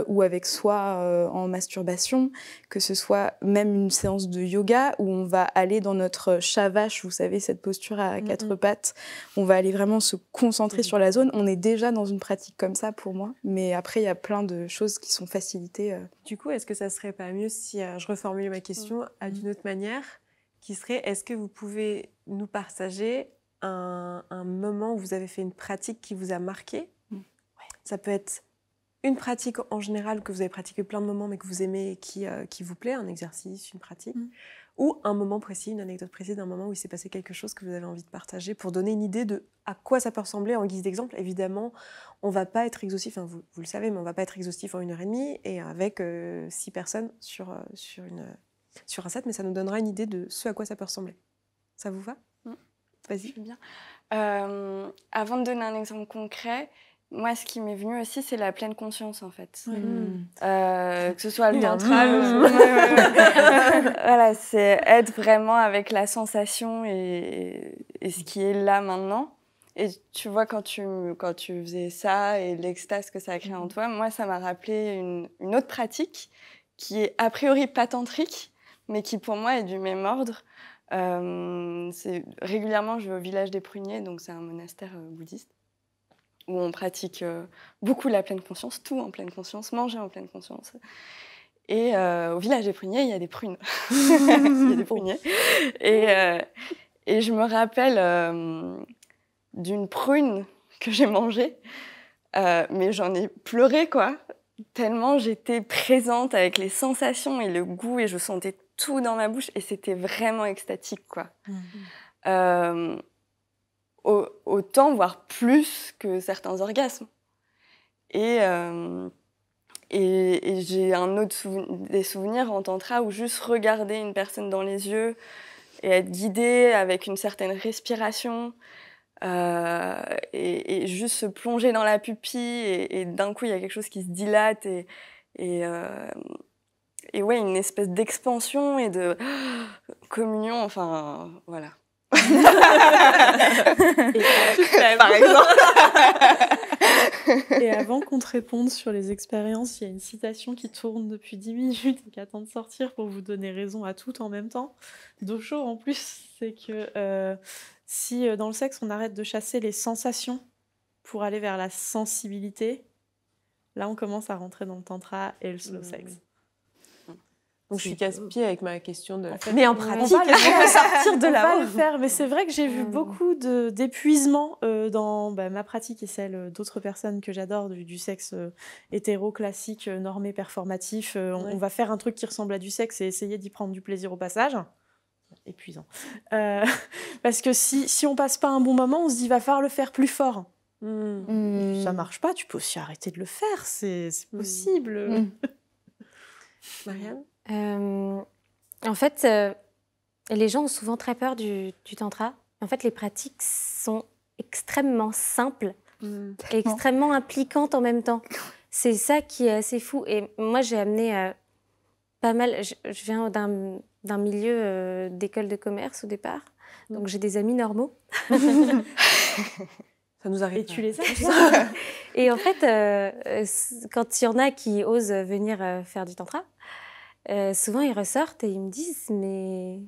Speaker 2: ou avec soi en masturbation, que ce soit même une séance de yoga où on va aller dans notre shavash, vous savez, cette posture à quatre pattes, on va aller vraiment se concentrer sur la zone. On est déjà dans une pratique comme ça pour moi, mais après, il y a plein de choses qui sont facilitées.
Speaker 5: Du coup, est-ce que ça serait pas mieux si je reformule ma question d'une autre manière, qui serait, est-ce que vous pouvez nous partager un moment où vous avez fait une pratique qui vous a marqué? Ça peut être une pratique en général que vous avez pratiqué plein de moments mais que vous aimez et qui vous plaît, un exercice, une pratique, ou un moment précis, une anecdote précise d'un moment où il s'est passé quelque chose que vous avez envie de partager pour donner une idée de à quoi ça peut ressembler en guise d'exemple. Évidemment, on ne va pas être exhaustif, enfin, vous le savez, mais on ne va pas être exhaustif en 1h30 et avec 6 personnes sur un set, mais ça nous donnera une idée de ce à quoi ça peut ressembler. Ça vous va? Vas-y.
Speaker 3: Bien. Avant de donner un exemple concret, moi, ce qui m'est venu aussi, c'est la pleine conscience, en fait. Que ce soit le tantra, voilà, c'est être vraiment avec la sensation et ce qui est là maintenant. Et tu vois, quand tu faisais ça et l'extase que ça a créé en toi, moi, ça m'a rappelé une autre pratique qui est a priori pas tantrique, mais qui pour moi est du même ordre. Régulièrement, je vais au village des Pruniers, donc c'est un monastère bouddhiste, où on pratique beaucoup la pleine conscience, tout en pleine conscience, manger en pleine conscience. Et au village des Pruniers, il y a des prunes. Il y a des pruniers. Et je me rappelle d'une prune que j'ai mangée, mais j'en ai pleuré, quoi. Tellement j'étais présente avec les sensations et le goût, et je sentais tout dans ma bouche, et c'était vraiment extatique, quoi. Autant, voire plus que certains orgasmes. Et j'ai des souvenirs en tantra où juste regarder une personne dans les yeux et être guidée avec une certaine respiration et juste se plonger dans la pupille et d'un coup il y a quelque chose qui se dilate et ouais, une espèce d'expansion et de communion, enfin voilà.
Speaker 6: Par exemple. Et avant qu'on te réponde sur les expériences, il y a une citation qui tourne depuis 10 minutes et qui attend de sortir pour vous donner raison à tout en même temps. D'Osho en plus, c'est que si dans le sexe on arrête de chasser les sensations pour aller vers la sensibilité, là on commence à rentrer dans le tantra et le slow sex.
Speaker 5: Donc je suis casse-pied avec ma question de...
Speaker 6: Mais en pratique, on va sortir de là. On va le faire, mais c'est vrai que j'ai vu beaucoup d'épuisement dans ma pratique et celle d'autres personnes que j'adore, du sexe hétéro, classique, normé, performatif. On va faire un truc qui ressemble à du sexe et essayer d'y prendre du plaisir au passage. Épuisant. Parce que si on passe pas un bon moment, on se dit, va falloir le faire plus fort. Ça marche pas, tu peux aussi arrêter de le faire, c'est possible.
Speaker 5: Marianne?
Speaker 1: En fait, les gens ont souvent très peur du tantra. En fait, les pratiques sont extrêmement simples et extrêmement impliquantes en même temps. C'est ça qui est assez fou. Et moi, j'ai amené pas mal... Je viens d'un milieu d'école de commerce au départ. Donc, j'ai des amis normaux.
Speaker 5: Ça nous arrive.
Speaker 6: Et tu les as.
Speaker 1: Et en fait, quand il y en a qui osent venir faire du tantra, souvent ils ressortent et ils me disent mais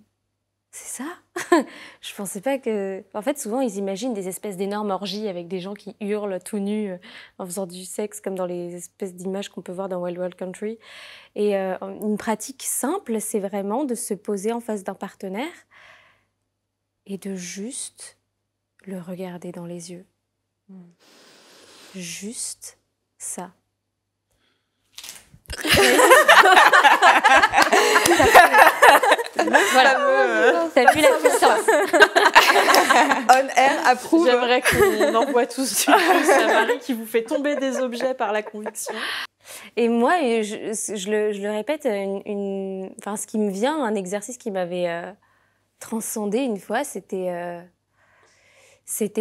Speaker 1: c'est ça. Je pensais pas que... En fait, souvent ils imaginent des espèces d'énormes orgies avec des gens qui hurlent tout nus en faisant du sexe comme dans les espèces d'images qu'on peut voir dans Wild Wild Country. Et une pratique simple, c'est vraiment de se poser en face d'un partenaire et de juste le regarder dans les yeux. Juste ça. Voilà. T'as vu la puissance.
Speaker 3: approuve.
Speaker 6: J'aimerais qu'on envoie tous une pouce à Marie qui vous fait tomber des objets par la conviction.
Speaker 1: Et moi, je le répète, enfin, ce qui me vient, un exercice qui m'avait transcendé une fois, c'était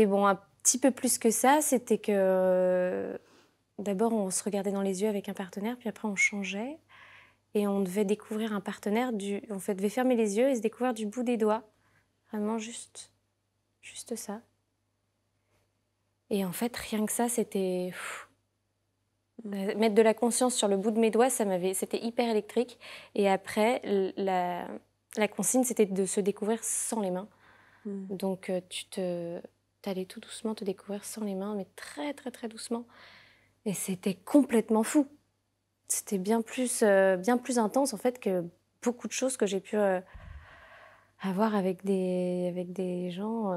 Speaker 1: bon, un petit peu plus que ça. C'était que d'abord, on se regardait dans les yeux avec un partenaire, puis après, on changeait. Et on devait découvrir un partenaire, on devait fermer les yeux et se découvrir du bout des doigts. Vraiment juste ça. Et en fait, rien que ça, c'était... Mettre de la conscience sur le bout de mes doigts, c'était hyper électrique. Et après, la consigne, c'était de se découvrir sans les mains. Donc, t'allais tout doucement te découvrir sans les mains, mais très, très, très doucement. Et c'était complètement fou. C'était bien plus intense, en fait, que beaucoup de choses que j'ai pu avoir avec des gens...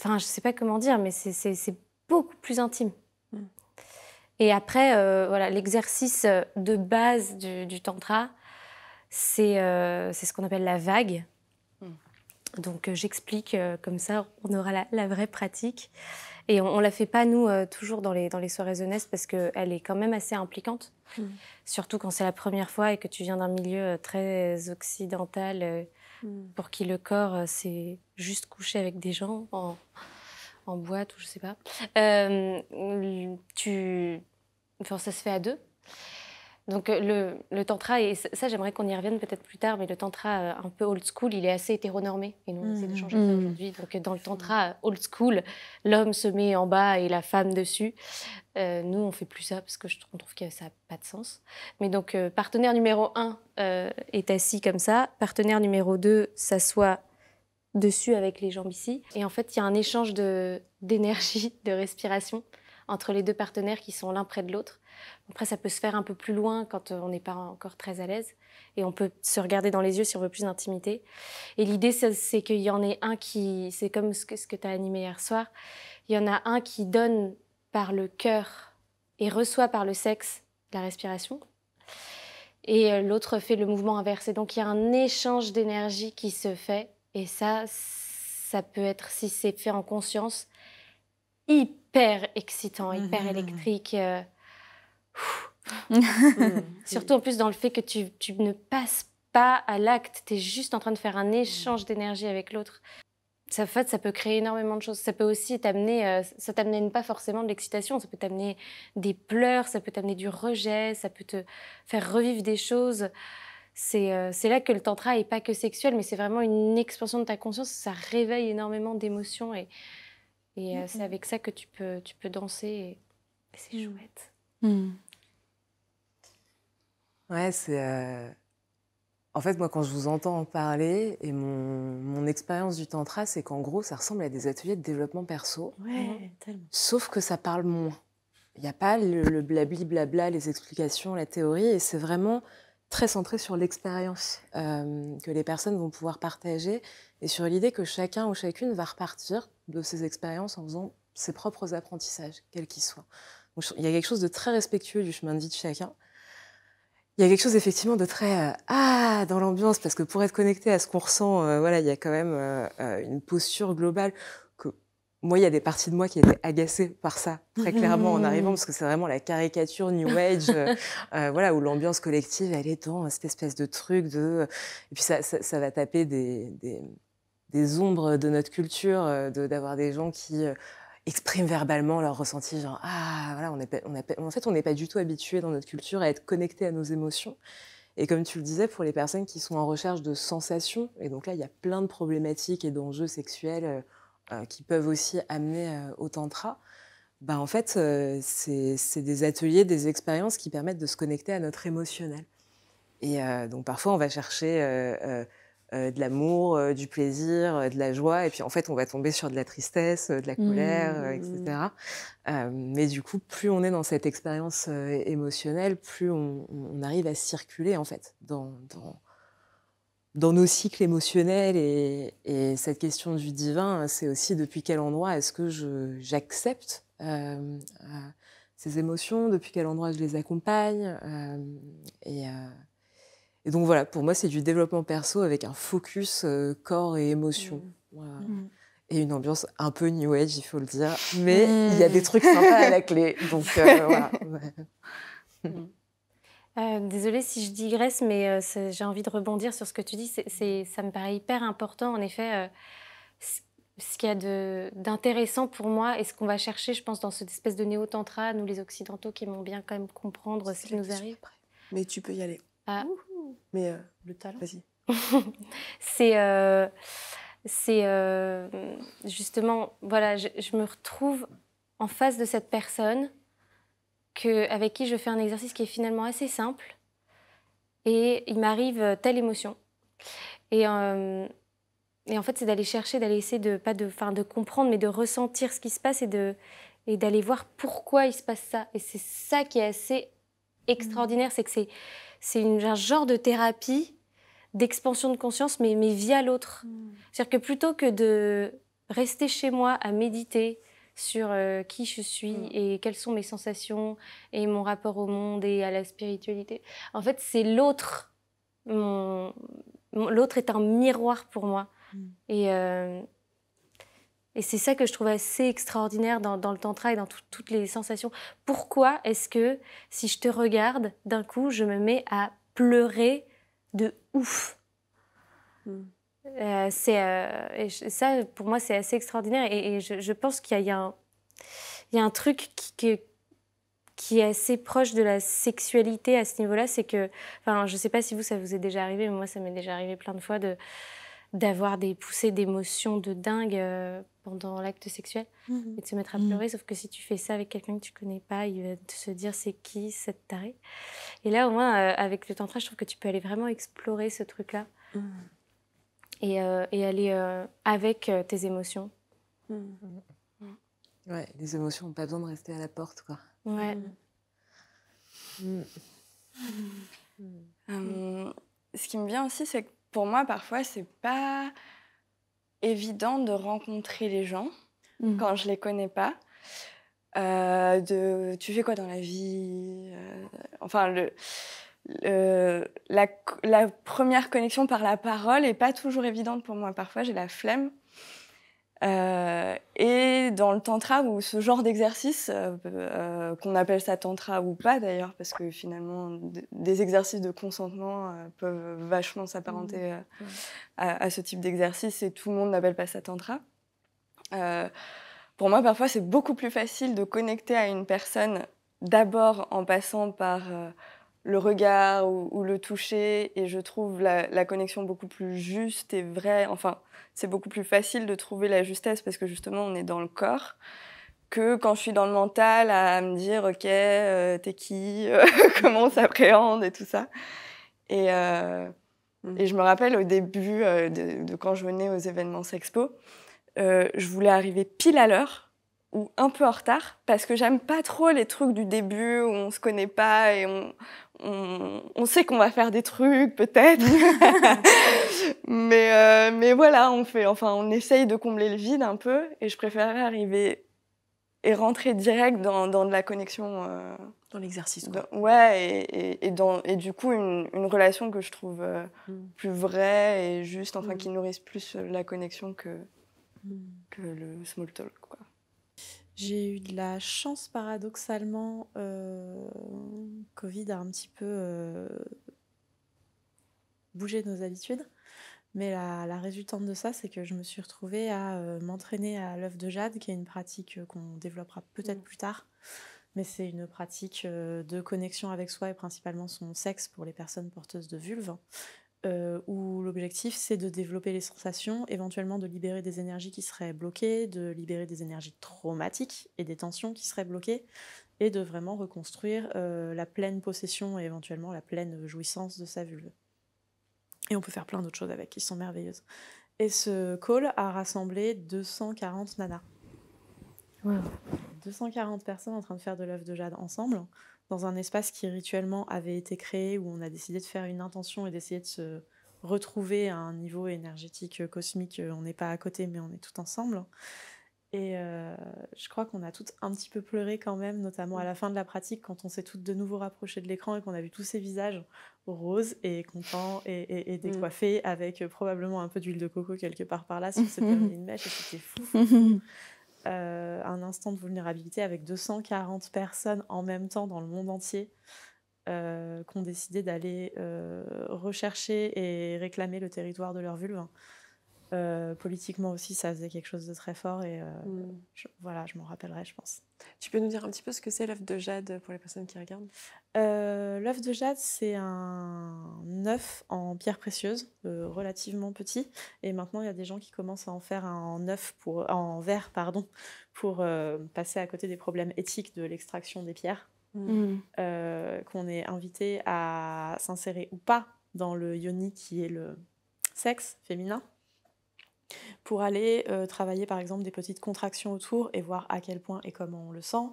Speaker 1: Enfin, je sais pas comment dire, mais c'est beaucoup plus intime. Et après, voilà, l'exercice de base du tantra, c'est ce qu'on appelle la vague. Donc, j'explique comme ça, on aura la vraie pratique. Et on ne la fait pas, nous, toujours dans les soirées The Nest, parce qu'elle est quand même assez impliquante. Surtout quand c'est la première fois et que tu viens d'un milieu très occidental, pour qui le corps, c'est juste coucher avec des gens en boîte ou je sais pas. Enfin, ça se fait à deux. Donc le tantra, et ça j'aimerais qu'on y revienne peut-être plus tard, mais le tantra un peu old school, il est assez hétéronormé. Et nous on essaie de changer ça aujourd'hui. Donc dans le tantra old school, l'homme se met en bas et la femme dessus. Nous on fait plus ça parce qu'on trouve que ça n'a pas de sens. Mais donc partenaire numéro 1 est assis comme ça. Partenaire numéro 2 s'assoit dessus avec les jambes ici. Et en fait il y a un échange d'énergie, de respiration entre les deux partenaires qui sont l'un près de l'autre. Après, ça peut se faire un peu plus loin quand on n'est pas encore très à l'aise. Et on peut se regarder dans les yeux si on veut plus d'intimité. Et l'idée, c'est qu'il y en ait un qui... C'est comme ce que tu as animé hier soir. Il y en a un qui donne par le cœur et reçoit par le sexe la respiration. Et l'autre fait le mouvement inverse. Et donc, il y a un échange d'énergie qui se fait. Et ça peut être, si c'est fait en conscience, hyper excitant, hyper électrique. Surtout en plus dans le fait que tu ne passes pas à l'acte, tu es juste en train de faire un échange d'énergie avec l'autre. Ça peut créer énormément de choses. Ça peut aussi t'amener, ça t'amène pas forcément de l'excitation, ça peut t'amener des pleurs, ça peut t'amener du rejet, ça peut te faire revivre des choses. C'est là que le tantra n'est pas que sexuel, mais c'est vraiment une expansion de ta conscience, ça réveille énormément d'émotions et c'est avec ça que tu peux danser et c'est chouette.
Speaker 4: Ouais, en fait, moi, quand je vous entends en parler, et mon expérience du tantra, c'est qu'en gros, ça ressemble à des ateliers de développement perso.
Speaker 6: Ouais, tellement.
Speaker 4: Sauf que ça parle moins. Il n'y a pas le blabli, blabla, les explications, la théorie, et c'est vraiment très centré sur l'expérience que les personnes vont pouvoir partager et sur l'idée que chacun ou chacune va repartir de ses expériences en faisant ses propres apprentissages, quels qu'ils soient. Donc, il y a quelque chose de très respectueux du chemin de vie de chacun. Il y a quelque chose effectivement de très dans l'ambiance, parce que pour être connecté à ce qu'on ressent, voilà, il y a quand même une posture globale que moi, il y a des parties de moi qui étaient agacées par ça, très clairement, en arrivant, parce que c'est vraiment la caricature New Age, voilà, où l'ambiance collective, elle est dans cette espèce de truc de... Et puis ça va taper des ombres de notre culture, d'avoir des gens qui... expriment verbalement leur ressenti, genre voilà, en fait, on n'est pas du tout habitué dans notre culture à être connecté à nos émotions. Et comme tu le disais, pour les personnes qui sont en recherche de sensations, et donc là, il y a plein de problématiques et d'enjeux sexuels qui peuvent aussi amener au tantra, bah, en fait, c'est des ateliers, des expériences qui permettent de se connecter à notre émotionnel. Et donc parfois, on va chercher... de l'amour, du plaisir, de la joie, et puis en fait on va tomber sur de la tristesse, de la colère, etc. Mais du coup, plus on est dans cette expérience émotionnelle, plus on arrive à circuler en fait dans nos cycles émotionnels, et cette question du divin, c'est aussi depuis quel endroit est-ce que j'accepte ces émotions, depuis quel endroit je les accompagne, et donc voilà, pour moi, c'est du développement perso avec un focus corps et émotion. Voilà.
Speaker 6: Mhm.
Speaker 4: Et une ambiance un peu New Age, il faut le dire. Mais il y a des trucs sympas à la clé. Donc voilà.
Speaker 1: Désolée si je digresse, mais j'ai envie de rebondir sur ce que tu dis. Ça me paraît hyper important, en effet. Ce qu'il y a d'intéressant pour moi et ce qu'on va chercher, je pense, dans cette espèce de néo-tantra, nous les Occidentaux qui aimons bien quand même comprendre ce qui nous arrive.
Speaker 3: Mais tu peux y aller.
Speaker 1: Ah.
Speaker 3: Mais
Speaker 6: Le talent.
Speaker 3: vas-y.
Speaker 1: c'est justement, voilà, je me retrouve en face de cette personne avec qui je fais un exercice qui est finalement assez simple et il m'arrive telle émotion. Et en fait, c'est d'aller chercher, d'aller essayer de comprendre, mais de ressentir ce qui se passe et d'aller voir pourquoi il se passe ça. Et c'est ça qui est assez extraordinaire, c'est que c'est un genre de thérapie d'expansion de conscience, mais via l'autre. C'est-à-dire que plutôt que de rester chez moi à méditer sur qui je suis et quelles sont mes sensations et mon rapport au monde et à la spiritualité, en fait, c'est l'autre. L'autre est un miroir pour moi. Et c'est ça que je trouve assez extraordinaire dans le tantra et dans toutes les sensations. Pourquoi est-ce que, si je te regarde, d'un coup, je me mets à pleurer de ouf? Ça, pour moi, c'est assez extraordinaire. Et je pense qu'il y a un truc qui est assez proche de la sexualité à ce niveau-là. C'est que, enfin, je ne sais pas si ça vous est déjà arrivé, mais moi, ça m'est déjà arrivé plein de fois d'avoir des poussées d'émotions de dingue pendant l'acte sexuel et de se mettre à pleurer. Sauf que si tu fais ça avec quelqu'un que tu connais pas, il va se dire c'est qui cette tarée. Et là, au moins, avec le tantra, je trouve que tu peux aller vraiment explorer ce truc-là et aller avec tes émotions.
Speaker 4: Ouais, les émotions n'ont pas besoin de rester à la porte, quoi.
Speaker 1: Ouais.
Speaker 3: Ce qui me vient aussi, c'est que pour moi, parfois, c'est pas évident de rencontrer les gens quand je les connais pas. Tu fais quoi dans la vie? Enfin, la première connexion par la parole est pas toujours évidente pour moi. Parfois, j'ai la flemme. Et dans le tantra, ou ce genre d'exercice, qu'on appelle ça tantra ou pas d'ailleurs, parce que finalement, des exercices de consentement peuvent vachement s'apparenter à ce type d'exercice, et tout le monde n'appelle pas ça tantra. Pour moi, parfois, c'est beaucoup plus facile de connecter à une personne d'abord en passant par le regard ou le toucher, et je trouve la connexion beaucoup plus juste et vraie. Enfin, c'est beaucoup plus facile de trouver la justesse parce que justement, on est dans le corps, que quand je suis dans le mental à me dire « Ok, t'es qui comment on s'appréhende ?» et tout ça. Et je me rappelle au début de quand je venais aux événements Sexpo, je voulais arriver pile à l'heure ou un peu en retard parce que j'aime pas trop les trucs du début où on se connaît pas et on sait qu'on va faire des trucs peut-être. mais voilà, on essaye de combler le vide un peu, et je préférerais arriver et rentrer direct dans de la connexion.
Speaker 6: Dans l'exercice.
Speaker 3: Ouais, et du coup, une relation que je trouve plus vraie et juste, enfin, qui nourrisse plus la connexion que le small talk, quoi.
Speaker 6: J'ai eu de la chance, paradoxalement. Covid a un petit peu bougé nos habitudes. Mais la résultante de ça, c'est que je me suis retrouvée à m'entraîner à l'œuf de jade, qui est une pratique qu'on développera peut-être plus tard. Mais c'est une pratique de connexion avec soi et principalement son sexe pour les personnes porteuses de vulve, où l'objectif, c'est de développer les sensations, éventuellement de libérer des énergies qui seraient bloquées, de libérer des énergies traumatiques et des tensions qui seraient bloquées, et de vraiment reconstruire la pleine possession et éventuellement la pleine jouissance de sa vulve. Et on peut faire plein d'autres choses avec, qui sont merveilleuses. Et ce call a rassemblé 240 nanas. Wow. 240 personnes en train de faire de l'œuf de jade ensemble, dans un espace qui rituellement avait été créé, où on a décidé de faire une intention et d'essayer de se retrouver à un niveau énergétique cosmique. On n'est pas à côté, mais on est tout ensemble. Et je crois qu'on a toutes un petit peu pleuré quand même, notamment à la fin de la pratique, quand on s'est toutes de nouveau rapprochées de l'écran et qu'on a vu tous ces visages roses et contents et décoiffés, avec probablement un peu d'huile de coco quelque part par là, si on s'était remis une mèche, et c'était fou. Un instant de vulnérabilité avec 240 personnes en même temps dans le monde entier qui ont décidé d'aller rechercher et réclamer le territoire de leur vulve. Politiquement aussi, ça faisait quelque chose de très fort et voilà, je m'en rappellerai, je pense.
Speaker 5: Tu peux nous dire un petit peu ce que c'est l'œuf de jade pour les personnes qui regardent?
Speaker 6: L'œuf de jade, c'est un œuf en pierre précieuse, relativement petit. Et maintenant, il y a des gens qui commencent à en faire en verre, pour passer à côté des problèmes éthiques de l'extraction des pierres. Qu'on est invité à s'insérer ou pas dans le yoni, qui est le sexe féminin, pour aller travailler par exemple des petites contractions autour et voir à quel point et comment on le sent,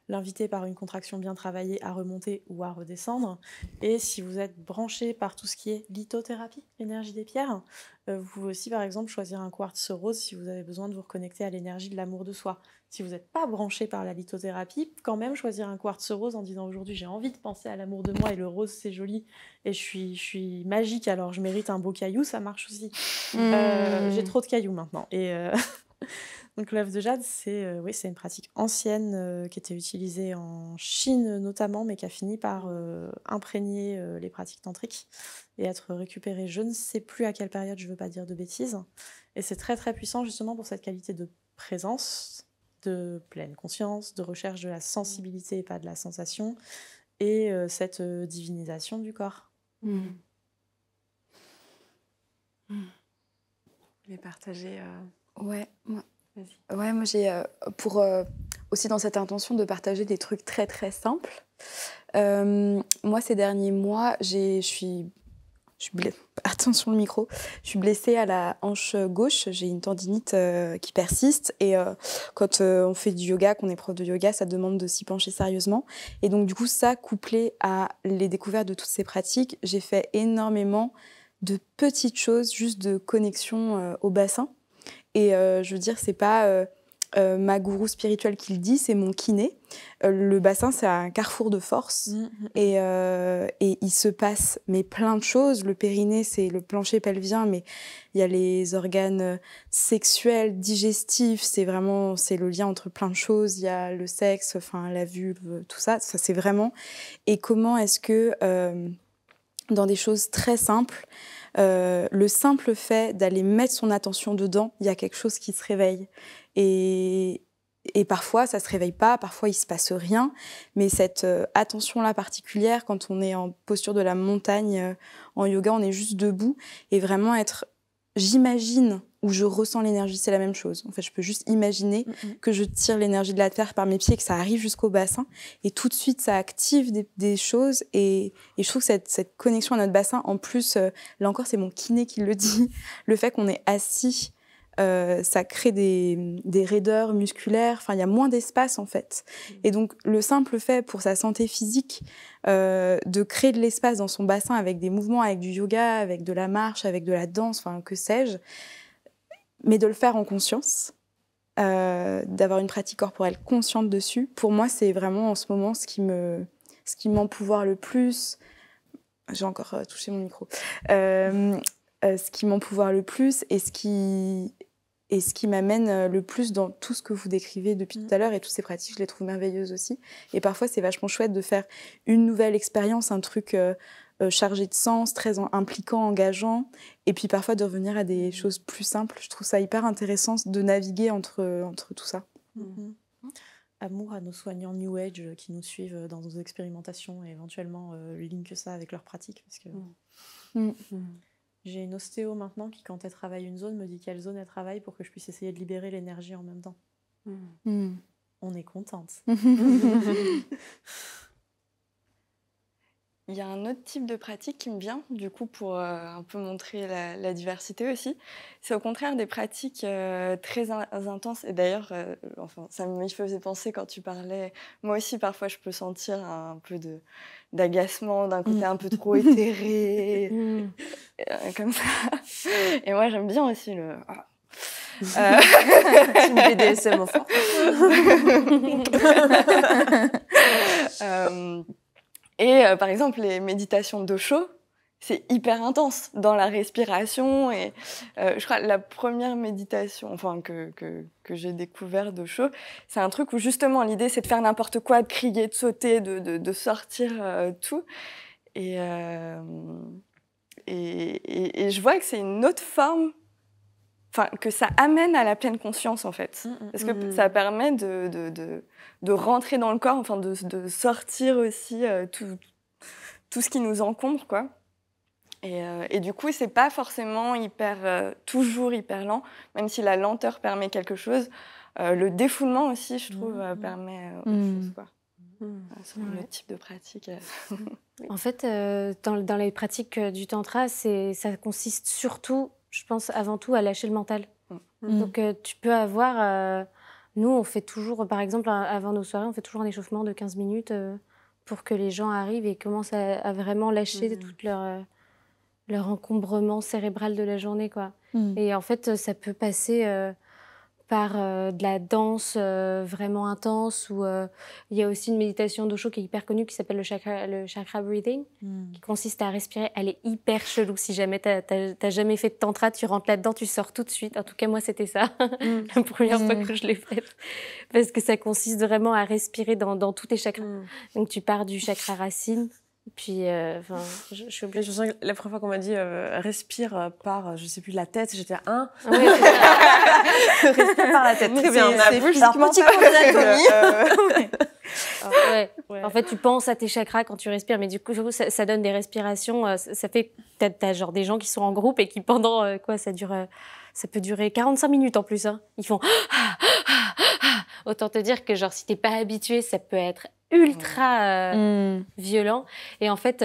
Speaker 6: l'inviter par une contraction bien travaillée à remonter ou à redescendre. Et si vous êtes branché par tout ce qui est lithothérapie, l'énergie des pierres, vous pouvez aussi par exemple choisir un quartz rose si vous avez besoin de vous reconnecter à l'énergie de l'amour de soi. Si vous n'êtes pas branché par la lithothérapie, quand même choisir un quartz rose en disant aujourd'hui j'ai envie de penser à l'amour de moi et le rose c'est joli et je suis magique alors je mérite un beau caillou, ça marche aussi. J'ai trop de cailloux maintenant. Et donc l'œuf de jade, c'est une pratique ancienne qui était utilisée en Chine notamment, mais qui a fini par imprégner les pratiques tantriques et être récupérée. Je ne sais plus à quelle période, je ne veux pas dire de bêtises. Et c'est très très puissant justement pour cette qualité de présence, de pleine conscience, de recherche de la sensibilité et pas de la sensation, et cette divinisation du corps.
Speaker 5: Mais partager...
Speaker 2: Ouais,
Speaker 5: Vas-y.
Speaker 2: ouais, moi j'ai pour aussi dans cette intention de partager des trucs très très simples. Moi ces derniers mois, attention le micro, je suis blessée à la hanche gauche, j'ai une tendinite qui persiste et quand on fait du yoga, qu'on est prof de yoga, ça demande de s'y pencher sérieusement. Et donc du coup ça, couplé à les découvertes de toutes ces pratiques, j'ai fait énormément de petites choses, juste de connexion au bassin. Et je veux dire, c'est pas ma gourou spirituelle qui le dit, c'est mon kiné. Le bassin, c'est un carrefour de force. Et il se passe plein de choses. Le périnée, c'est le plancher pelvien, mais il y a les organes sexuels, digestifs. C'est le lien entre plein de choses. Il y a le sexe, enfin la vulve, tout ça. Ça, c'est vraiment... Et comment est-ce que, dans des choses très simples, le simple fait d'aller mettre son attention dedans, il y a quelque chose qui se réveille. Et parfois, ça se réveille pas, parfois il se passe rien. Mais cette attention-là particulière, quand on est en posture de la montagne, en yoga, on est juste debout. Et vraiment j'imagine ou je ressens l'énergie, c'est la même chose. En fait, je peux juste imaginer que je tire l'énergie de la terre par mes pieds et que ça arrive jusqu'au bassin. Et tout de suite, ça active des choses. Et je trouve que cette connexion à notre bassin, en plus, là encore, c'est mon kiné qui le dit, le fait qu'on est assis, ça crée des raideurs musculaires. Enfin, il y a moins d'espace, en fait. Et donc, le simple fait, pour sa santé physique, de créer de l'espace dans son bassin avec des mouvements, avec du yoga, avec de la marche, avec de la danse, enfin, que sais-je, mais de le faire en conscience, d'avoir une pratique corporelle consciente dessus, pour moi, c'est vraiment en ce moment ce qui m'empouvoir le plus. J'ai encore touché mon micro. Ce qui m'empouvoir le plus et ce qui m'amène le plus dans tout ce que vous décrivez depuis tout à l'heure, et toutes ces pratiques, je les trouve merveilleuses aussi. Et parfois, c'est vachement chouette de faire une nouvelle expérience, un truc chargé de sens, très impliquant, engageant, et puis parfois de revenir à des choses plus simples. Je trouve ça hyper intéressant de naviguer entre tout ça.
Speaker 6: Amour à nos soignants New Age qui nous suivent dans nos expérimentations et éventuellement linkent ça avec leurs pratiques. Parce que j'ai une ostéo maintenant qui, quand elle travaille une zone, me dit quelle zone elle travaille pour que je puisse essayer de libérer l'énergie en même temps. On est contente.
Speaker 3: Il y a un autre type de pratique qui me vient, du coup, pour un peu montrer la diversité aussi. C'est au contraire des pratiques très intenses. Et d'ailleurs, ça m'y faisait penser quand tu parlais. Moi aussi, parfois, je peux sentir un peu d'agacement, d'un côté un peu trop éthéré, comme ça. Et moi, j'aime bien aussi
Speaker 5: Team BDSM en force.
Speaker 3: Par exemple, les méditations d'Osho, c'est hyper intense dans la respiration. Et je crois que la première méditation que j'ai découvert d'Osho, c'est un truc où justement l'idée c'est de faire n'importe quoi, de crier, de sauter, de sortir tout. Et je vois que c'est une autre forme, que ça amène à la pleine conscience en fait. Parce que ça permet de rentrer dans le corps, de sortir aussi tout ce qui nous encombre, quoi. Et du coup, c'est pas forcément toujours hyper lent, même si la lenteur permet quelque chose. Le défoulement aussi, je trouve, permet autre chose, quoi. C'est le type de pratique.
Speaker 1: En fait, dans les pratiques du tantra, ça consiste surtout, je pense, avant tout, à lâcher le mental. Donc, tu peux avoir... nous, on fait toujours, par exemple, avant nos soirées, on fait toujours un échauffement de 15 minutes pour que les gens arrivent et commencent à vraiment lâcher tout leur encombrement cérébral de la journée, quoi. Et en fait, ça peut passer par de la danse vraiment intense, ou il y a aussi une méditation d'Osho qui est hyper connue qui s'appelle le chakra breathing, qui consiste à respirer. Elle est hyper chelou. Si jamais t'as jamais fait de tantra, tu rentres là-dedans, tu sors tout de suite. En tout cas, moi, c'était ça, la première fois que je l'ai faite. Parce que ça consiste vraiment à respirer dans tous tes chakras. Donc, tu pars du chakra racine. Puis, je suis obligée.
Speaker 5: Je sens que la première fois qu'on m'a dit respire par, je sais plus, la tête, j'étais à 1.
Speaker 1: Ouais,
Speaker 5: respire par la tête. Très bien.
Speaker 3: C'est petit cours d'anatomie.
Speaker 1: En fait, tu penses à tes chakras quand tu respires, mais du coup, ça donne des respirations. Ça fait que t'as genre des gens qui sont en groupe et qui pendant ça peut durer 45 minutes en plus. Hein. Ils font autant te dire que genre si t'es pas habitué, ça peut être ultra violent. Et en fait,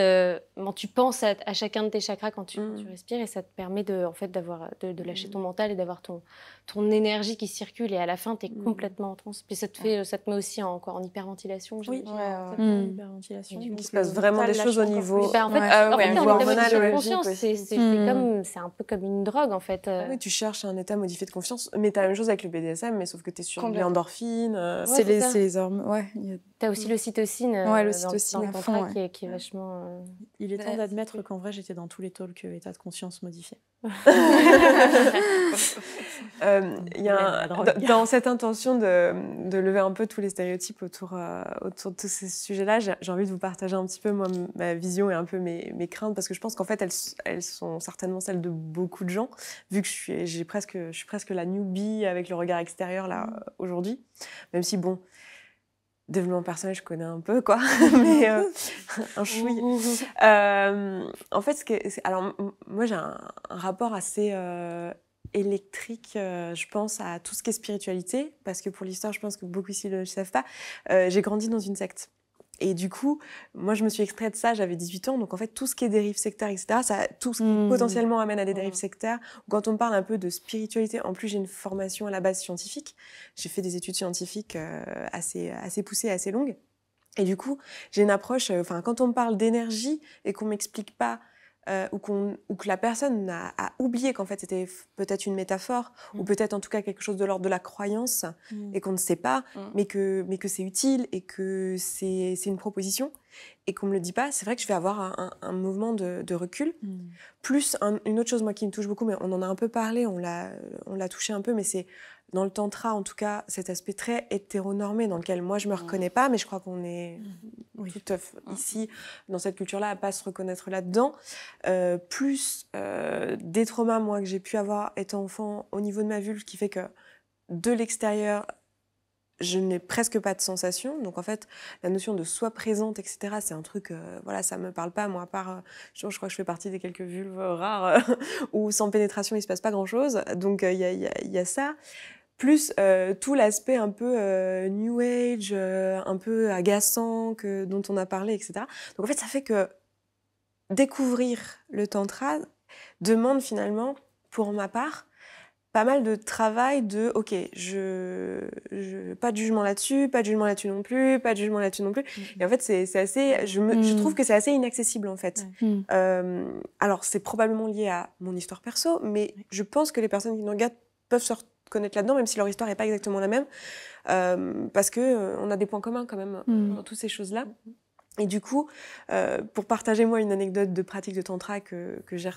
Speaker 1: tu penses à chacun de tes chakras quand tu respires, et ça te permet de lâcher ton mental et d'avoir ton énergie qui circule, et à la fin, tu es complètement en transe. Puis ça te met aussi en hyperventilation.
Speaker 5: Hyperventilation. Il se passe vraiment des choses au niveau
Speaker 1: hormonal,
Speaker 5: biologique.
Speaker 1: Conscience, c'est un peu comme une drogue, en fait.
Speaker 5: Oui, tu cherches un état modifié de confiance, mais tu as la même chose avec le BDSM, mais sauf que tu es sur les endorphines.
Speaker 2: C'est les hormones. Ouais.
Speaker 1: T'as aussi l'ocytocine,
Speaker 2: l'ocytocine
Speaker 1: dans le tantra, qui est vachement...
Speaker 6: Il est temps d'admettre qu'en vrai, j'étais dans tous les talks état de conscience modifié.
Speaker 5: Dans cette intention de lever un peu tous les stéréotypes autour de tous ces sujets-là, j'ai envie de vous partager un petit peu moi, ma vision et un peu mes craintes, parce que je pense qu'en fait, elles sont certainement celles de beaucoup de gens, vu que je suis presque la newbie avec le regard extérieur là aujourd'hui, même si bon... Développement personnel, je connais un peu, quoi, mais un chouï. En fait, alors, moi, j'ai un rapport assez électrique, je pense, à tout ce qui est spiritualité, parce que pour l'histoire, je pense que beaucoup ici ne le savent pas. J'ai grandi dans une secte. Et du coup, moi, je me suis extraite de ça, j'avais 18 ans. Donc, en fait, tout ce qui est dérives sectaires, etc., tout ce qui potentiellement amène à des dérives sectaires. Quand on parle un peu de spiritualité, en plus, j'ai une formation à la base scientifique. J'ai fait des études scientifiques assez poussées, assez longues. Et du coup, j'ai une approche... quand on me parle d'énergie et qu'on ne m'explique pas, ou que la personne a oublié qu'en fait c'était peut-être une métaphore, ou peut-être en tout cas quelque chose de l'ordre de la croyance, et qu'on ne sait pas, mais que c'est utile, et que c'est une proposition, et qu'on ne me le dit pas, c'est vrai que je vais avoir un mouvement de recul. Plus une autre chose moi qui me touche beaucoup, mais on en a un peu parlé, on l'a touché un peu, mais c'est dans le tantra, en tout cas, cet aspect très hétéronormé dans lequel moi, je ne me reconnais pas, mais je crois qu'on est toutes ici, dans cette culture-là, à ne pas se reconnaître là-dedans. Plus des traumas, moi, que j'ai pu avoir étant enfant au niveau de ma vulve, qui fait que de l'extérieur, je n'ai presque pas de sensation. Donc, en fait, la notion de soi présente, etc., c'est un truc, ça ne me parle pas, moi, à part, je crois que je fais partie des quelques vulves rares où sans pénétration, il ne se passe pas grand-chose. Donc, il y a ça. Plus tout l'aspect un peu New Age, un peu agaçant dont on a parlé, etc. Donc en fait, ça fait que découvrir le tantra demande finalement, pour ma part, pas mal de travail de ok, pas de jugement là-dessus, pas de jugement là-dessus non plus, pas de jugement là-dessus non plus. Et en fait, c'est assez, je trouve que c'est assez inaccessible en fait. Alors c'est probablement lié à mon histoire perso, mais je pense que les personnes qui nous regardent peuvent se connaître là-dedans, même si leur histoire n'est pas exactement la même, parce qu'on a des points communs quand même dans toutes ces choses-là. Et du coup, pour partager moi une anecdote de pratique de tantra que j'ai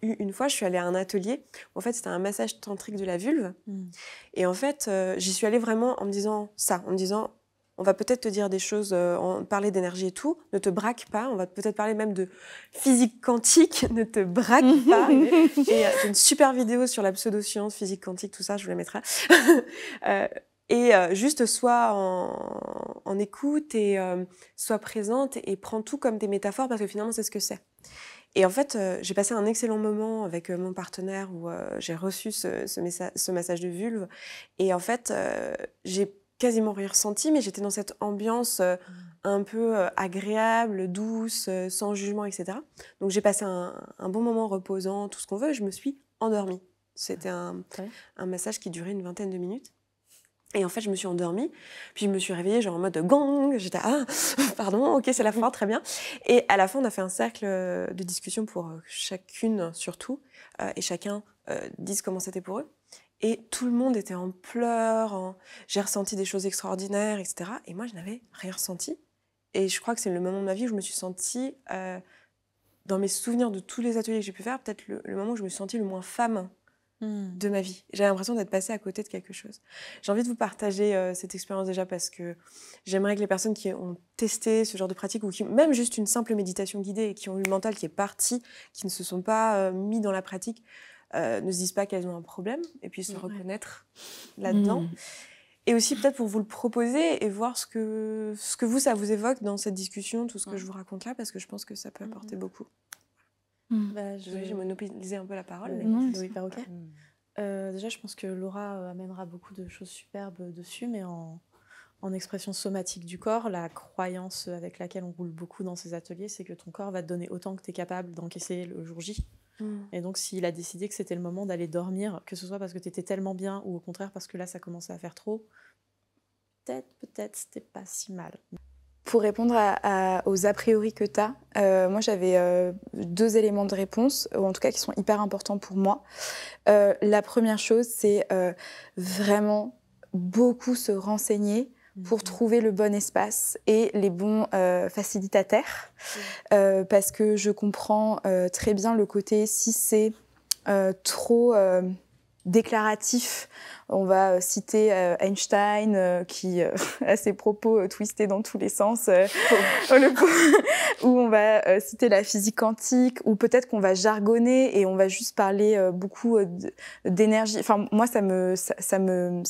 Speaker 5: eue une fois, je suis allée à un atelier. En fait, c'était un massage tantrique de la vulve. Et en fait, j'y suis allée vraiment en me disant ça, en me disant, on va peut-être te dire des choses, parler d'énergie et tout, ne te braque pas. On va peut-être parler même de physique quantique, ne te braque pas. Et j'ai une super vidéo sur la pseudo-science, physique quantique, tout ça, je vous la mettrai. Et juste sois en écoute et sois présente et prends tout comme des métaphores parce que finalement c'est ce que c'est. Et en fait, j'ai passé un excellent moment avec mon partenaire où j'ai reçu ce massage de vulve. Et en fait, j'ai quasiment rien ressenti, mais j'étais dans cette ambiance un peu agréable, douce, sans jugement, etc. Donc j'ai passé un bon moment reposant, tout ce qu'on veut, et je me suis endormie. C'était un massage qui durait une 20aine de minutes. Et en fait, je me suis endormie, puis je me suis réveillée genre en mode gong, j'étais pardon, ok, c'est la fin, très bien. Et à la fin, on a fait un cercle de discussion pour chacune surtout, et chacun dise comment c'était pour eux. Et tout le monde était en pleurs, j'ai ressenti des choses extraordinaires, etc. Et moi, je n'avais rien ressenti. Et je crois que c'est le moment de ma vie où je me suis sentie, dans mes souvenirs de tous les ateliers que j'ai pu faire, peut-être le moment où je me suis sentie le moins femme de ma vie. J'ai l'impression d'être passée à côté de quelque chose. J'ai envie de vous partager cette expérience déjà parce que j'aimerais que les personnes qui ont testé ce genre de pratique ou qui même juste une simple méditation guidée et qui ont eu le mental qui est parti, qui ne se sont pas mis dans la pratique, ne se disent pas qu'elles ont un problème et puis se reconnaître là-dedans. Et aussi peut-être pour vous le proposer et voir ce que vous, ça vous évoque dans cette discussion, tout ce que je vous raconte là, parce que je pense que ça peut apporter beaucoup. J'ai monopolisé un peu la parole.
Speaker 6: Non, c'est hyper ok. Déjà, je pense que Laura amènera beaucoup de choses superbes dessus, mais en expression somatique du corps, la croyance avec laquelle on roule beaucoup dans ces ateliers, c'est que ton corps va te donner autant que tu es capable d'encaisser le jour J. Et donc, s'il a décidé que c'était le moment d'aller dormir, que ce soit parce que tu étais tellement bien ou au contraire parce que là, ça commençait à faire trop, peut-être, c'était pas si mal.
Speaker 2: Pour répondre aux a priori que tu as, moi j'avais 2 éléments de réponse, ou en tout cas qui sont hyper importants pour moi. La première chose, c'est vraiment beaucoup se renseigner pour trouver le bon espace et les bons facilitataires. Parce que je comprends très bien le côté, si c'est trop déclaratif, on va citer Einstein qui a ses propos twistés dans tous les sens, ou on va citer la physique quantique, ou peut-être qu'on va jargonner et on va juste parler beaucoup d'énergie. Enfin, moi, ça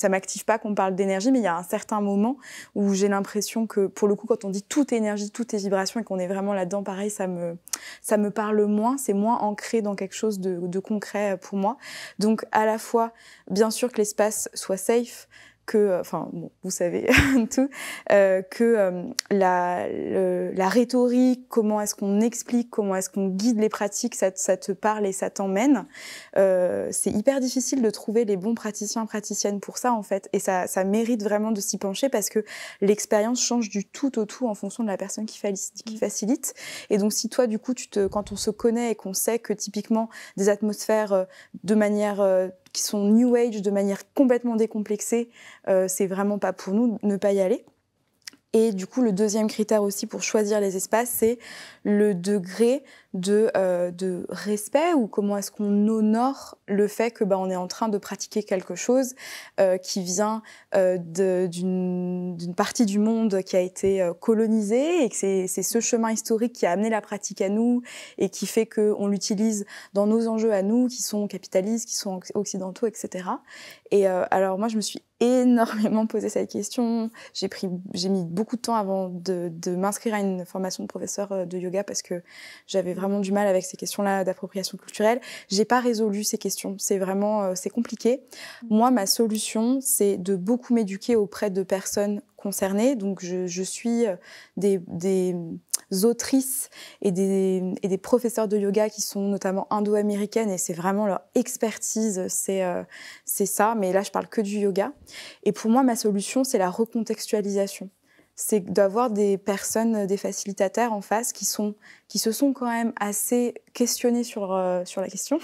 Speaker 2: m'active pas qu'on parle d'énergie, mais il y a un certain moment où j'ai l'impression que, pour le coup, quand on dit tout est énergie, tout est vibration et qu'on est vraiment là-dedans, pareil, ça me parle moins, c'est moins ancré dans quelque chose de concret pour moi. Donc, à la fois, bien sûr que l'espace soit safe, que, enfin, bon, vous savez tout, que la rhétorique, comment est-ce qu'on explique, comment est-ce qu'on guide les pratiques, ça te parle et ça t'emmène. C'est hyper difficile de trouver les bons praticiens, praticiennes pour ça, en fait. Et ça mérite vraiment de s'y pencher parce que l'expérience change du tout au tout en fonction de la personne qui facilite. Et donc, si toi, du coup, quand on se connaît et qu'on sait que typiquement des atmosphères de manière qui sont new age, de manière complètement décomplexée, c'est vraiment pas pour nous, ne pas y aller. Et du coup, le deuxième critère aussi pour choisir les espaces, c'est le degré de respect, ou comment est-ce qu'on honore le fait que on est en train de pratiquer quelque chose qui vient d'une partie du monde qui a été colonisée, et que c'est ce chemin historique qui a amené la pratique à nous et qui fait qu'on l'utilise dans nos enjeux à nous, qui sont capitalistes, qui sont occidentaux, etc. Et alors moi, je me suis énormément posé cette question. J'ai mis beaucoup de temps avant de m'inscrire à une formation de professeur de yoga parce que j'avais vraiment du mal avec ces questions-là d'appropriation culturelle. J'ai pas résolu ces questions. C'est vraiment, c'est compliqué. Moi, ma solution, c'est de beaucoup m'éduquer auprès de personnes concernées. Donc, je suis des autrices et des professeurs de yoga qui sont notamment indo-américaines, et c'est vraiment leur expertise, c'est ça. Mais là, je parle que du yoga. Et pour moi, ma solution, c'est la recontextualisation. c'est d'avoir des personnes, des facilitateurs en face qui se sont quand même assez questionnés sur la question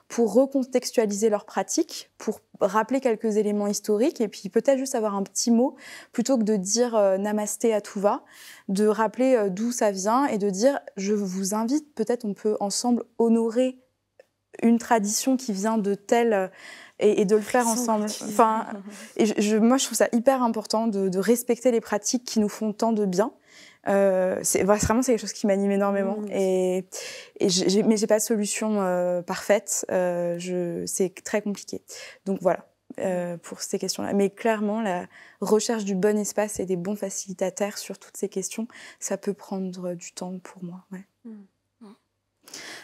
Speaker 2: pour recontextualiser leur pratique, pour rappeler quelques éléments historiques et puis peut-être juste avoir un petit mot plutôt que de dire namasté à tout va, de rappeler d'où ça vient et de dire je vous invite, peut-être on peut ensemble honorer une tradition qui vient de telle et de le faire ensemble. Enfin, moi, je trouve ça hyper important de respecter les pratiques qui nous font tant de bien. Vraiment, c'est quelque chose qui m'anime énormément. Mais j'ai pas de solution parfaite. C'est très compliqué. Donc voilà, pour ces questions-là. Mais clairement, la recherche du bon espace et des bons facilitateurs sur toutes ces questions, ça peut prendre du temps pour moi. Ouais.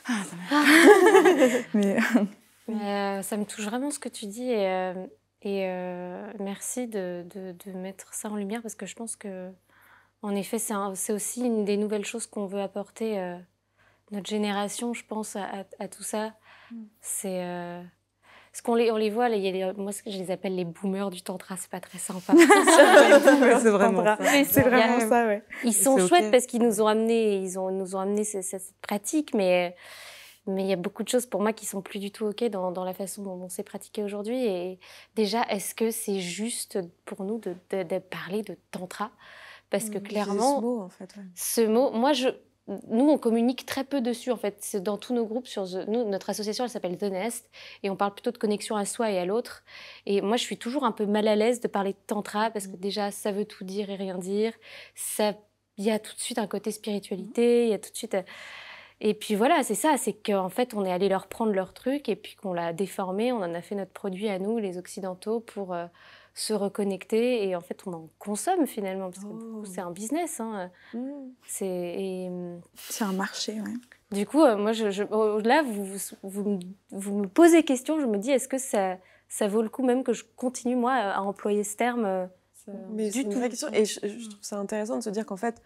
Speaker 2: Ah,
Speaker 1: ça me touche vraiment ce que tu dis et merci de mettre ça en lumière parce que je pense que en effet c'est aussi une des nouvelles choses qu'on veut apporter notre génération, je pense à tout ça. C'est parce qu'on les voit là, moi je les appelle les boomers du tantra, c'est pas très sympa.
Speaker 2: C'est vraiment ça. C'est vraiment ça, ouais.
Speaker 1: Ils sont chouettes parce qu'ils nous ont amené cette pratique, mais il y a beaucoup de choses pour moi qui sont plus du tout OK dans la façon dont c'est pratiqué aujourd'hui. Et déjà, est-ce que c'est juste pour nous de parler de tantra? Parce que clairement,
Speaker 5: ce mot, en fait, ouais.
Speaker 1: Ce mot, nous, on communique très peu dessus, en fait. C'est dans tous nos groupes. Notre association, elle s'appelle The Nest, et on parle plutôt de connexion à soi et à l'autre. Et moi, je suis toujours un peu mal à l'aise de parler de tantra, parce que déjà, ça veut tout dire et rien dire. Il y a tout de suite un côté spiritualité, il y a tout de suite... Et puis voilà, c'est ça, c'est qu'en fait, on est allé leur prendre leur truc, et puis qu'on l'a déformé, on en a fait notre produit à nous, les Occidentaux, pour... se reconnecter et en fait on en consomme finalement parce que c'est un business c'est
Speaker 2: un marché, ouais.
Speaker 1: Du coup moi là vous me posez question, je me dis est-ce que ça vaut le coup même que je continue moi à employer ce terme
Speaker 5: mais c'est une vraie question et je trouve ça intéressant de se dire qu'en fait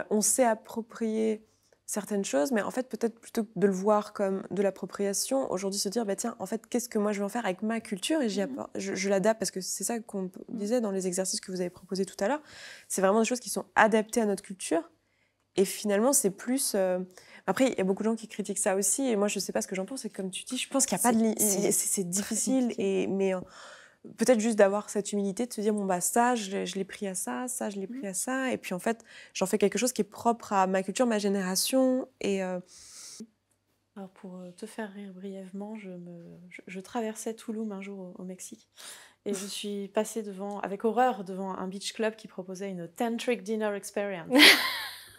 Speaker 5: on s'est approprié certaines choses, mais en fait, peut-être plutôt que de le voir comme de l'appropriation, aujourd'hui se dire, bah, tiens, en fait, qu'est-ce que moi je vais en faire avec ma culture et je l'adapte, parce que c'est ça qu'on disait dans les exercices que vous avez proposés tout à l'heure, c'est vraiment des choses qui sont adaptées à notre culture, et finalement, c'est plus... Après, il y a beaucoup de gens qui critiquent ça aussi, et moi, je ne sais pas ce que j'en pense, et comme tu dis, je pense qu'il n'y a pas de... C'est difficile, mais peut-être juste d'avoir cette humilité, de se dire, bon, bah, ça, je l'ai pris à ça, ça, je l'ai pris à ça. Et puis, en fait, j'en fais quelque chose qui est propre à ma culture, ma génération. Et
Speaker 6: Alors, pour te faire rire brièvement, je traversais Tulum un jour au Mexique. Et je suis passée avec horreur devant un beach club qui proposait une tantric dinner experience.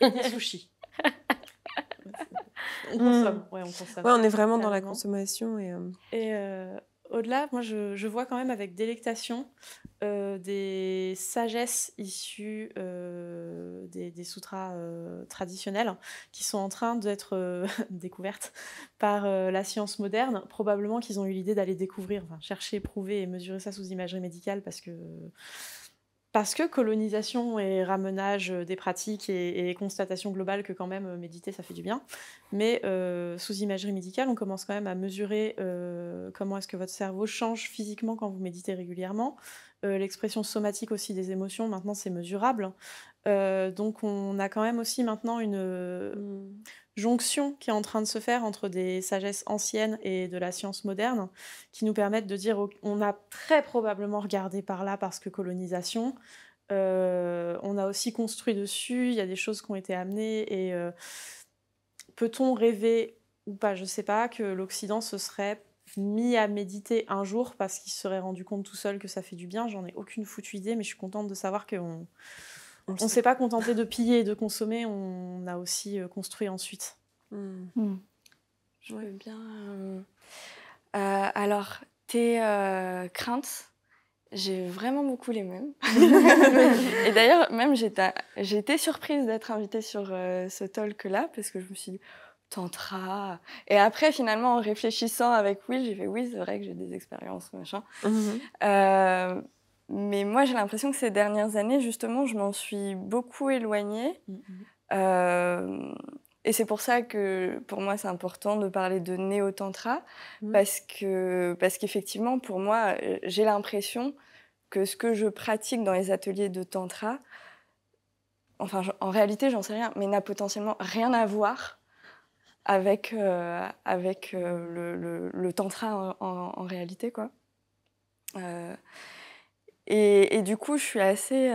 Speaker 6: Et des sushis. On consomme. Ouais, on consomme.
Speaker 5: Ouais, on est vraiment dans la consommation.
Speaker 6: Et au-delà, moi, je vois quand même avec délectation des sagesses issues des sutras traditionnels qui sont en train d'être découvertes par la science moderne. Probablement qu'ils ont eu l'idée d'aller découvrir, chercher, prouver et mesurer ça sous imagerie médicale parce que colonisation et ramenage des pratiques et constatation globale que quand même méditer ça fait du bien. Mais sous imagerie médicale, on commence quand même à mesurer comment est-ce que votre cerveau change physiquement quand vous méditez régulièrement. L'expression somatique aussi des émotions, maintenant c'est mesurable. Donc on a quand même aussi maintenant une jonction qui est en train de se faire entre des sagesses anciennes et de la science moderne qui nous permettent de dire on a très probablement regardé par là parce que colonisation, on a aussi construit dessus, il y a des choses qui ont été amenées et peut-on rêver ou pas, je sais pas, que l'Occident se serait mis à méditer un jour parce qu'il se serait rendu compte tout seul que ça fait du bien. J'en ai aucune foutue idée, mais je suis contente de savoir qu'on ne s'est pas contenté de piller et de consommer, on a aussi construit ensuite.
Speaker 3: Je veux bien... alors, tes craintes, j'ai vraiment beaucoup les mêmes. Et d'ailleurs, même j'ai été surprise d'être invitée sur ce talk-là, parce que je me suis dit, tantra... Et après, finalement, en réfléchissant avec Will, j'ai fait, oui, c'est vrai que j'ai des expériences, machin. Mais moi, j'ai l'impression que ces dernières années, justement, je m'en suis beaucoup éloignée. Et c'est pour ça que, pour moi, c'est important de parler de néo-tantra, parce qu'effectivement, pour moi, j'ai l'impression que ce que je pratique dans les ateliers de tantra, enfin en réalité j'en sais rien, mais n'a potentiellement rien à voir avec le tantra en réalité, quoi. Et du coup, je suis assez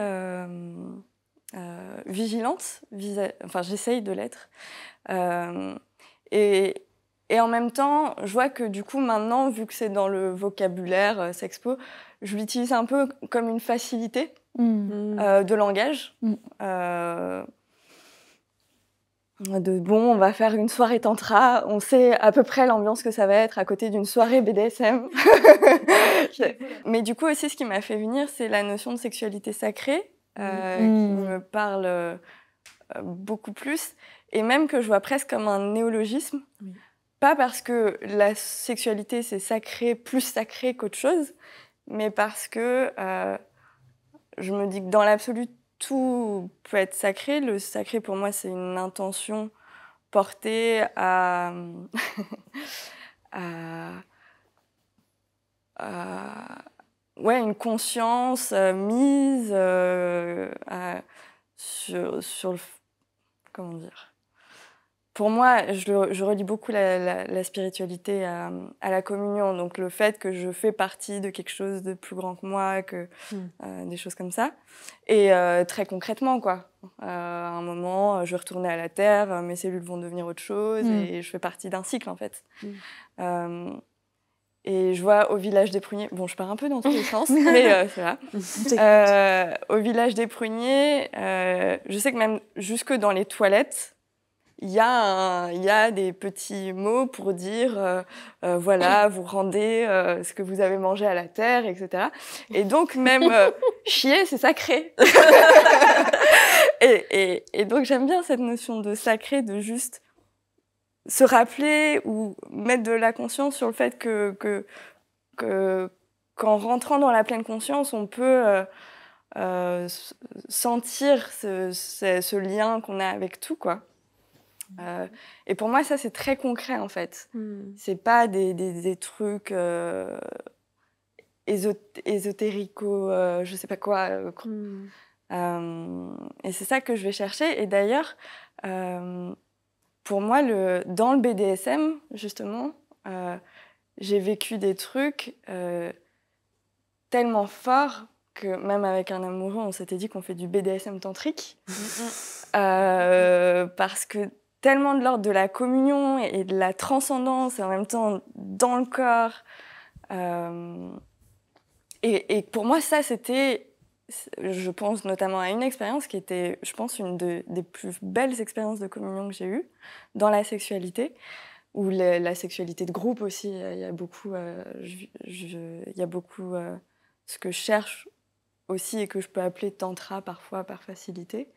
Speaker 3: vigilante, enfin j'essaye de l'être. Et en même temps, je vois que du coup maintenant, vu que c'est dans le vocabulaire sexpo, je l'utilise un peu comme une facilité de langage. On va faire une soirée tantra, on sait à peu près l'ambiance que ça va être à côté d'une soirée BDSM. Mais du coup aussi, ce qui m'a fait venir, c'est la notion de sexualité sacrée, qui me parle beaucoup plus, et même que je vois presque comme un néologisme. Pas parce que la sexualité, c'est sacré, plus sacré qu'autre chose, mais parce que je me dis que dans l'absolu, tout peut être sacré. Le sacré, pour moi, c'est une intention portée à une conscience mise sur le... Comment dire ? Pour moi, je relie beaucoup la spiritualité à la communion. Donc le fait que je fais partie de quelque chose de plus grand que moi, des choses comme ça. Et très concrètement, quoi. À un moment, je vais retourner à la Terre, mes cellules vont devenir autre chose, et je fais partie d'un cycle, en fait. Et je vois au village des Pruniers... Bon, je pars un peu dans tous les sens, mais c'est là. Au village des Pruniers, je sais que même jusque dans les toilettes, il y a des petits mots pour dire voilà, vous rendez ce que vous avez mangé à la terre, etc. Et donc même chier, c'est sacré. et donc j'aime bien cette notion de sacré, de juste se rappeler ou mettre de la conscience sur le fait qu'en rentrant dans la pleine conscience, on peut sentir ce lien qu'on a avec tout, quoi. Et pour moi, ça, c'est très concret, en fait. C'est pas des trucs ésotérico, je sais pas quoi. Et c'est ça que je vais chercher. Et d'ailleurs, pour moi, dans le BDSM, justement, j'ai vécu des trucs tellement forts que même avec un amoureux, on s'était dit qu'on fait du BDSM tantrique. Parce que tellement de l'ordre de la communion et de la transcendance, et en même temps dans le corps. Et pour moi, ça, c'était, je pense notamment à une expérience qui était, je pense, une des plus belles expériences de communion que j'ai eues dans la sexualité, ou la sexualité de groupe aussi. Il y a beaucoup, ce que je cherche aussi et que je peux appeler tantra parfois par facilité.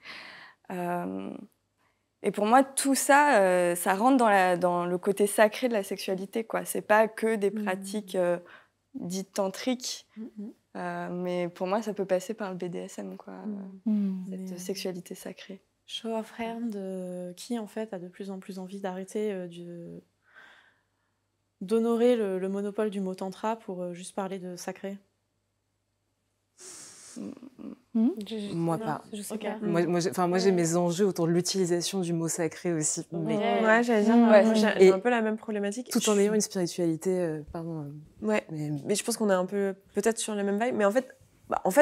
Speaker 3: Et pour moi, tout ça, ça rentre dans le côté sacré de la sexualité, quoi. C'est pas que des pratiques dites tantriques, mais pour moi, ça peut passer par le BDSM, quoi. Cette sexualité sacrée.
Speaker 6: Show of Hand, qui en fait a de plus en plus envie d'arrêter d'honorer le monopole du mot tantra pour juste parler de sacré.
Speaker 4: Moi pas.
Speaker 6: Je sais pas.
Speaker 4: Moi j'ai mes enjeux autour de l'utilisation du mot sacré aussi. Mais...
Speaker 5: Ouais, j'allais dire, moi j'ai un peu la même problématique.
Speaker 4: Tout en ayant une spiritualité, pardon.
Speaker 5: Ouais, mais je pense qu'on est un peu peut-être sur la même vibe. Mais en fait,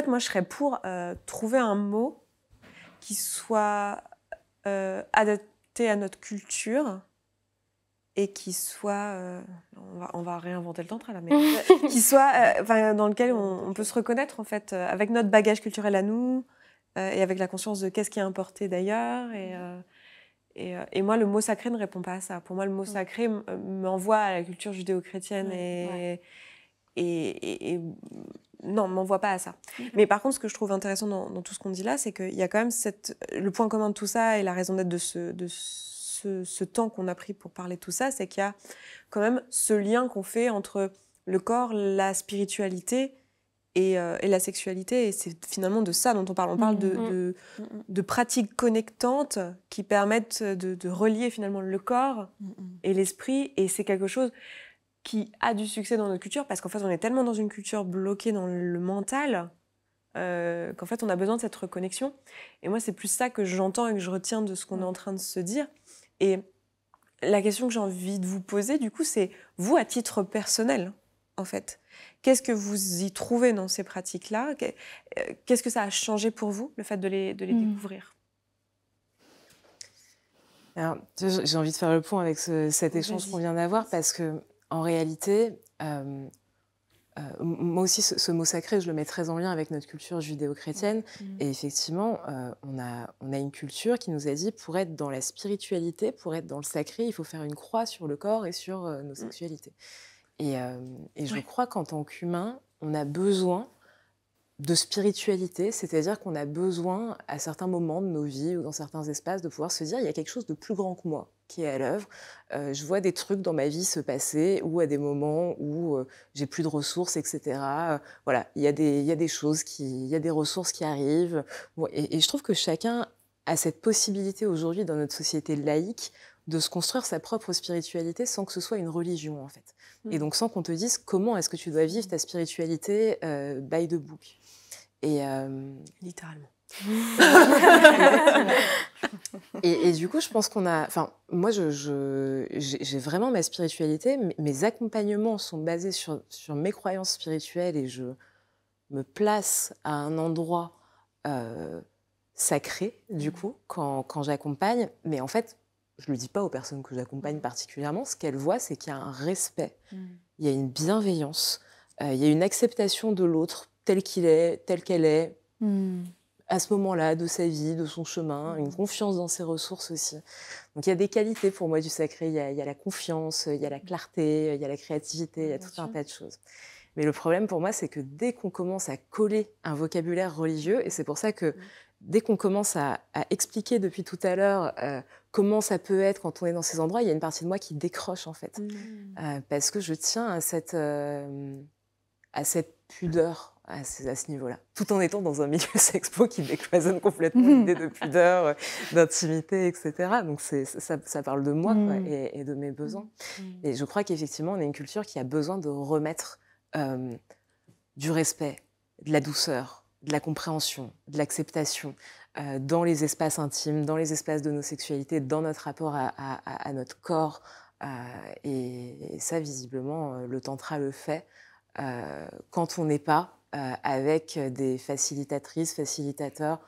Speaker 5: moi je serais pour trouver un mot qui soit adapté à notre culture et qui soit, on va réinventer le tantra là, mais qui soit, dans lequel on peut se reconnaître en fait, avec notre bagage culturel à nous et avec la conscience de qu'est-ce qui est importé d'ailleurs. Et moi, le mot sacré ne répond pas à ça. Pour moi, le mot sacré m'envoie à la culture judéo-chrétienne et non, m'envoie pas à ça. Mais par contre, ce que je trouve intéressant dans tout ce qu'on dit là, c'est qu'il y a quand même le point commun de tout ça et la raison d'être de ce temps qu'on a pris pour parler de tout ça, c'est qu'il y a quand même ce lien qu'on fait entre le corps, la spiritualité et la sexualité. Et c'est finalement de ça dont on parle. On parle de pratiques connectantes qui permettent de relier finalement le corps et l'esprit. Et c'est quelque chose qui a du succès dans notre culture parce qu'en fait, on est tellement dans une culture bloquée dans le mental qu'en fait, on a besoin de cette reconnexion. Et moi, c'est plus ça que j'entends et que je retiens de ce qu'on est en train de se dire. Et la question que j'ai envie de vous poser, du coup, c'est vous, à titre personnel, en fait. Qu'est-ce que vous y trouvez dans ces pratiques-là? Qu'est-ce que ça a changé pour vous, le fait de les découvrir?
Speaker 4: Alors, j'ai envie de faire le point avec cet échange qu'on vient d'avoir, parce que en réalité, moi aussi, ce mot sacré, je le mets très en lien avec notre culture judéo-chrétienne. Et effectivement, on a une culture qui nous a dit, pour être dans la spiritualité, pour être dans le sacré, il faut faire une croix sur le corps et sur nos sexualités. Et je crois qu'en tant qu'humain, on a besoin de spiritualité, c'est-à-dire qu'on a besoin, à certains moments de nos vies ou dans certains espaces, de pouvoir se dire il y a quelque chose de plus grand que moi qui est à l'œuvre. Je vois des trucs dans ma vie se passer, ou à des moments où j'ai plus de ressources, etc. Voilà, il y a des choses il y a des ressources qui arrivent. Bon, et je trouve que chacun a cette possibilité aujourd'hui dans notre société laïque de se construire sa propre spiritualité sans que ce soit une religion, en fait. Et donc sans qu'on te dise comment est-ce que tu dois vivre ta spiritualité by the book. Et
Speaker 5: littéralement.
Speaker 4: et du coup, je pense qu'on a... Enfin, moi, j'ai vraiment ma spiritualité. Mes accompagnements sont basés sur mes croyances spirituelles et je me place à un endroit sacré, du coup, quand j'accompagne. Mais en fait, je ne le dis pas aux personnes que j'accompagne particulièrement. Ce qu'elles voient, c'est qu'il y a un respect, il y a une bienveillance, il y a une acceptation de l'autre tel qu'il est, telle qu'elle est, à ce moment-là, de sa vie, de son chemin, une confiance dans ses ressources aussi. Donc il y a des qualités pour moi du sacré, il y a la confiance, il y a la clarté, il y a la créativité, il y a tout un tas de choses. Mais le problème pour moi, c'est que dès qu'on commence à coller un vocabulaire religieux, et c'est pour ça que dès qu'on commence à expliquer depuis tout à l'heure comment ça peut être quand on est dans ces endroits, il y a une partie de moi qui décroche en fait. Parce que je tiens à cette pudeur à ce niveau-là, tout en étant dans un milieu sexpo qui décloisonne complètement l'idée de pudeur, d'intimité, etc. Donc ça parle de moi quoi, et de mes besoins. Et je crois qu'effectivement, on a une culture qui a besoin de remettre du respect, de la douceur, de la compréhension, de l'acceptation dans les espaces intimes, dans les espaces de nos sexualités, dans notre rapport à notre corps. Et ça, visiblement, le tantra le fait quand on n'est pas avec des facilitatrices, facilitateurs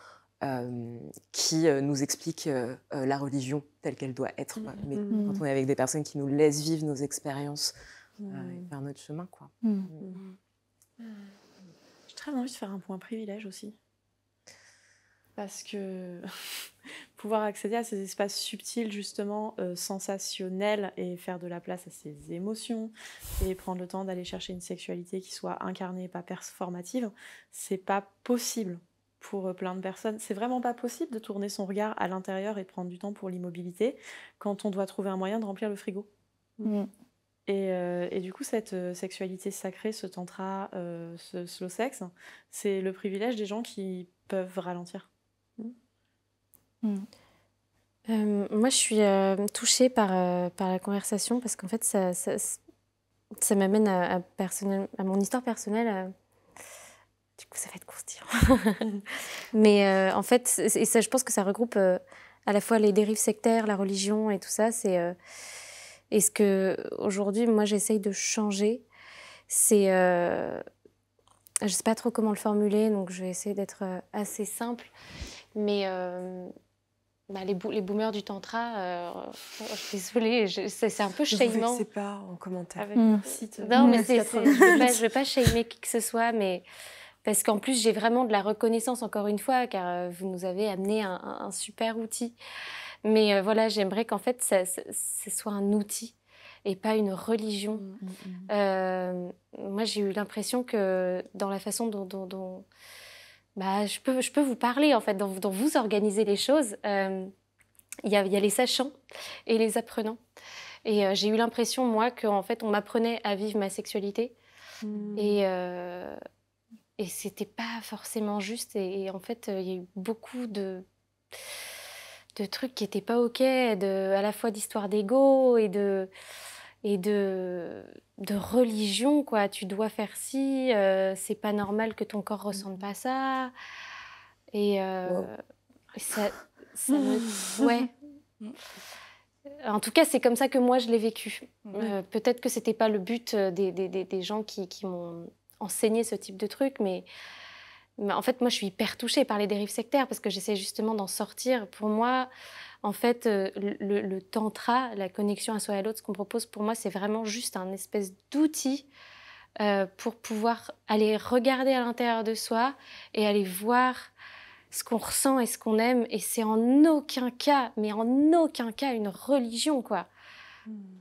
Speaker 4: qui nous expliquent la religion telle qu'elle doit être. Mais quand on est avec des personnes qui nous laissent vivre nos expériences vers notre chemin, quoi.
Speaker 6: J'ai très envie de faire un point privilège aussi. Parce que pouvoir accéder à ces espaces subtils, justement, sensationnels, et faire de la place à ses émotions, et prendre le temps d'aller chercher une sexualité qui soit incarnée, pas performative, c'est pas possible pour plein de personnes. C'est vraiment pas possible de tourner son regard à l'intérieur et de prendre du temps pour l'immobilité quand on doit trouver un moyen de remplir le frigo. Et du coup, cette sexualité sacrée, ce tantra, ce slow sex, c'est le privilège des gens qui peuvent ralentir.
Speaker 1: Moi, je suis touchée par la conversation parce qu'en fait, ça m'amène à mon histoire personnelle. Du coup, ça va être croustillant. Mais en fait, et ça, je pense que ça regroupe à la fois les dérives sectaires, la religion et tout ça. Et ce que aujourd'hui, moi, j'essaye de changer, c'est... je ne sais pas trop comment le formuler, donc je vais essayer d'être assez simple. Mais les boomers du tantra, je suis désolée, c'est un peu shamant.
Speaker 5: Ne vous vexez pas en commentaire.
Speaker 6: Avec leur site.
Speaker 1: Non, mais je ne veux pas shamer qui que ce soit, mais parce qu'en plus, j'ai vraiment de la reconnaissance, encore une fois, car vous nous avez amené un super outil. Mais voilà, j'aimerais qu'en fait, ce soit un outil et pas une religion. Moi, j'ai eu l'impression que dans la façon dont je peux vous parler, en fait, dont vous organisez les choses, il y a les sachants et les apprenants. Et j'ai eu l'impression, moi, qu'en fait, on m'apprenait à vivre ma sexualité. Et c'était pas forcément juste. Et en fait, il y a eu beaucoup de trucs qui n'étaient pas OK, à la fois d'histoire d'ego et et de religion, quoi. Tu dois faire ci, c'est pas normal que ton corps ressente pas ça. Et ça me... Ouais. En tout cas, c'est comme ça que moi, je l'ai vécu. Peut-être que c'était pas le but des gens qui m'ont enseigné ce type de truc, mais en fait, moi, je suis hyper touchée par les dérives sectaires parce que j'essaie justement d'en sortir. Pour moi, en fait, le tantra, la connexion à soi et à l'autre, ce qu'on propose, pour moi, c'est vraiment juste un espèce d'outil pour pouvoir aller regarder à l'intérieur de soi et aller voir ce qu'on ressent et ce qu'on aime. Et c'est en aucun cas, mais en aucun cas, une religion, quoi.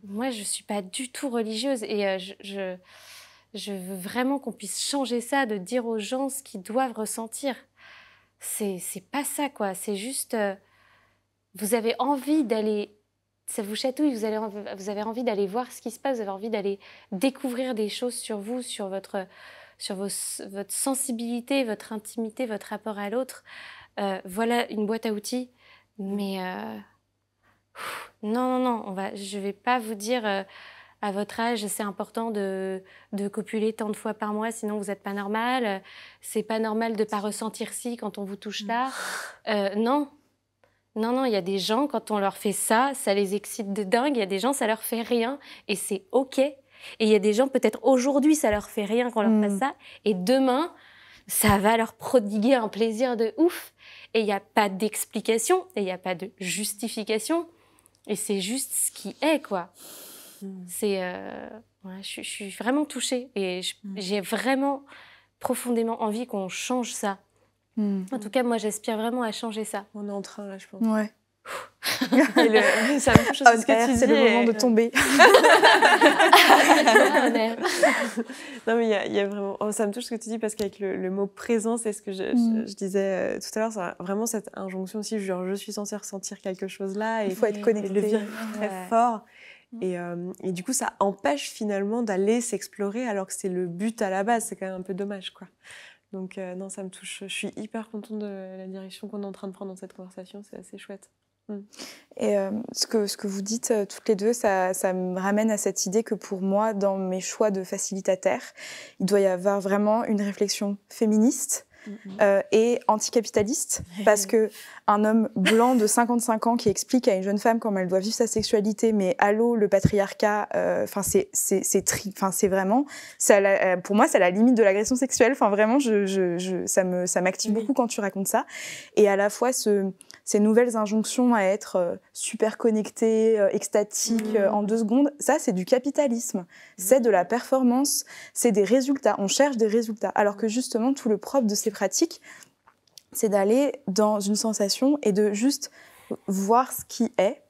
Speaker 1: Moi, je suis pas du tout religieuse et je veux vraiment qu'on puisse changer ça, de dire aux gens ce qu'ils doivent ressentir. C'est pas ça, quoi. C'est juste... vous avez envie d'aller... Ça vous chatouille, vous avez envie d'aller voir ce qui se passe, vous avez envie d'aller découvrir des choses sur vous, sur votre sensibilité, votre intimité, votre rapport à l'autre. Voilà une boîte à outils. Mais non, je ne vais pas vous dire... à votre âge, c'est important de copuler tant de fois par mois, sinon vous n'êtes pas normal. C'est pas normal de ne pas ressentir ci quand on vous touche là. Non, il y a des gens, quand on leur fait ça, ça les excite de dingue. Il y a des gens, ça leur fait rien et c'est OK. Et il y a des gens, peut-être aujourd'hui, ça leur fait rien qu'on leur fasse ça. Et demain, ça va leur prodiguer un plaisir de ouf. Et il n'y a pas d'explication, et il n'y a pas de justification. Et c'est juste ce qui est, quoi. Je suis vraiment touchée et j'ai vraiment profondément envie qu'on change ça. En tout cas, moi, j'aspire vraiment à changer ça.
Speaker 5: On est en train, là, je pense.
Speaker 2: Ouais.
Speaker 5: Ça me touche aussi ce que tu dis.
Speaker 2: C'est le moment de tomber.
Speaker 5: Non, mais il y a vraiment... ça me touche ce que tu dis parce qu'avec le mot présent, c'est ce que je disais tout à l'heure, c'est vraiment cette injonction aussi, genre je suis censée ressentir quelque chose là.
Speaker 2: Il faut être connecté.
Speaker 5: Et le vivre très fort. Et du coup, ça empêche finalement d'aller s'explorer alors que c'est le but à la base. C'est quand même un peu dommage, quoi. Donc non, ça me touche. Je suis hyper contente de la direction qu'on est en train de prendre dans cette conversation. C'est assez chouette.
Speaker 2: Et ce que vous dites toutes les deux, ça me ramène à cette idée que pour moi, dans mes choix de facilitateur, il doit y avoir vraiment une réflexion féministe et anticapitaliste, parce que un homme blanc de 55 ans qui explique à une jeune femme comment elle doit vivre sa sexualité, mais allô, le patriarcat, c'est vraiment, pour moi, c'est à la limite de l'agression sexuelle. Enfin, vraiment, ça m'active beaucoup quand tu racontes ça. Et à la fois ces nouvelles injonctions à être super connecté, extatique en 2 secondes, ça, c'est du capitalisme. C'est de la performance, c'est des résultats. On cherche des résultats. Alors que justement, tout le propre de ces pratiques, c'est d'aller dans une sensation et de juste voir ce qui est